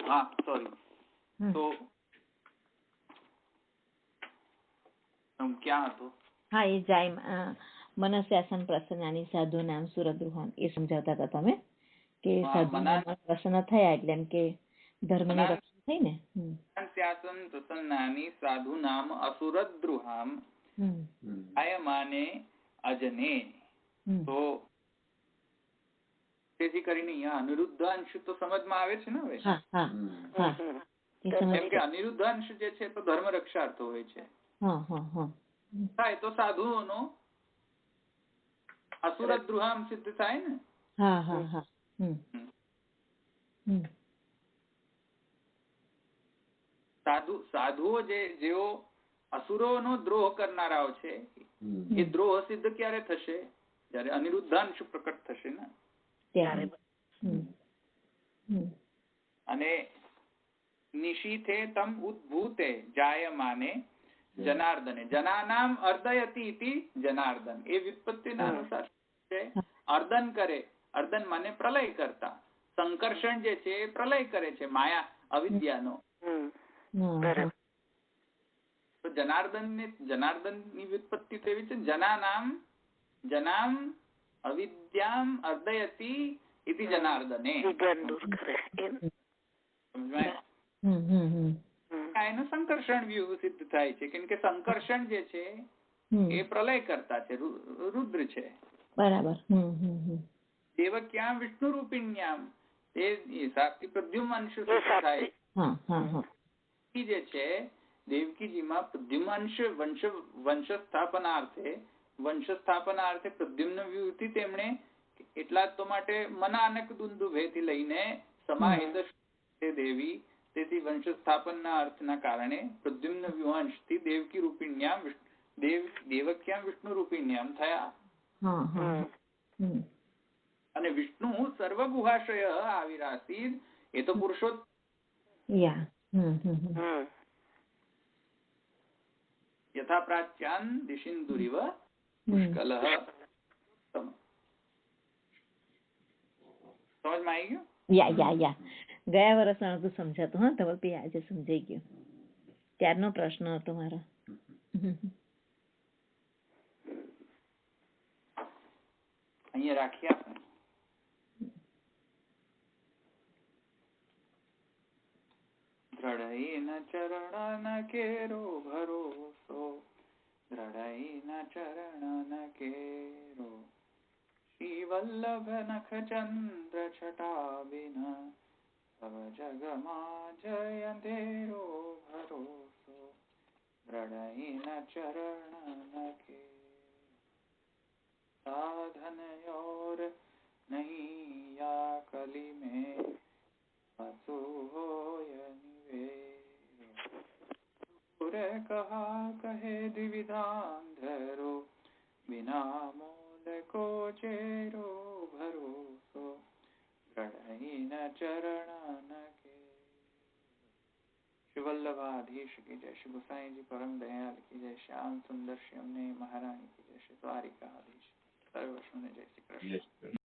હા સોરી. તો ક્યાં હતો? હા એ જાય મનસ્યાસન પ્રસન્નાની સાધુ નામ સુરદ્રુહમ એ સમજાવતા હતા તમે કે સાધુ પ્રસન્ન થયા એટલે એમ કે ધર્મની રક્ષા થઈ ને. મનસ્યાસન પ્રસન્નાની સાધુ નામ અસુરદ્રુહામ આયમાને અજને. તો તેથી કરીને અહીંયા અનિરુદ્ધ અંશ તો સમજમાં આવે છે ને હવે. કેમ કે અનિરુદ્ધ અંશ જે છે તો ધર્મ રક્ષાર્થ હોય છે. થાય તો સાધુઓનો અસુરદ્રુહામ સિદ્ધ થાય ને. સાધુઓ જેઓ અસુરોનો દ્રોહ કરનારાઓ છે એ દ્રોહ સિદ્ધ ક્યારે થશે? જયારે અનિરુદ્ધાંશ પ્રકટ થશે ને ત્યારે. અને નિશીથે તમ ઉદ્ભૂતે જાયમાને જનાર્દને જનાનામ અર્દયતિ ઇતિ જનાર્દન. એ વ્યુત્પત્તિના અનુસાર છે. અર્દન કરે, અર્દન માને પ્રલય કરતા. સંકર્ષણ જે છે એ પ્રલય કરે છે માયા અવિદ્યાનો. તો જનાર્દન ની વ્યુત્પત્તિ તો એવી છે જનામ અવિદ્યામ અર્દયતિ ઇતિ જનાર્દને. એનો સંકર્ષણ વ્યૂહ સિદ્ધ થાય છે કેમ કે સંકર્ષણ જે છે એ પ્રલય કરતા છે, રુદ્ર છે. બરાબર. દેવક્યામ વિષ્ણુ રૂપિણ્યામ એ હિસાબથી પ્રદ્યુમંશ થાય જે છે. દેવકીજીમાં પ્રદ્યુમંશ વંશ સ્થાપનાર્થે પ્રદ્યુમ્ન વ્યૂહથી તેમણે એટલા તો માટે મનાનક દુંદુભેથી લઈને સમાહિત દેવી. તેથી વંશ સ્થાપનના અર્થના કારણે પ્રદ્યુમ્ન વ્યૂહાંશથી દેવકી રૂપિણ્યામ દેવક્યામ વિષ્ણુ રૂપિણ્યામ થયા. અને વિષ્ણુ સર્વગુહાશય આવિરાસીદ એ તો પુરુષોત્તમ યથા પ્રાચ્યાન દિશિન્દુરિવ પુષ્કલઃ. સમજમાં આવી ગયું? ગયા વર્ષ નતું સમજાતું. હા ધવલભાઈ આજે સમજાઈ ગયું. ત્યારનો પ્રશ્ન હતો મારો. અહીંયા રાખીએ આપણે. દ્રઢૈન ચરણ કેરો ભરોસો, દ્રઢૈન ચરણ કેરો, શ્રી વલ્લભ નખ ચંદ્ર છટા બિન, સબ જગમાં જય અંધેરો ભરોસો, દ્રઢૈન ચરણ કેરો, साधन और नहीं या कली में असो होय निवेरो, कहा कहे द्विविधांधरो, बिना मोल को चेरो भरोસો, દ્રઢૈન ચરણ કે श्री वल्लभाधीश की जय, श्री गोसाई जी परम दयाल की जय, श्याम सुंदर श्याम ने महारानी की जय, श्री द्वारिकाधीश सर्व जय श्री कृष्ण।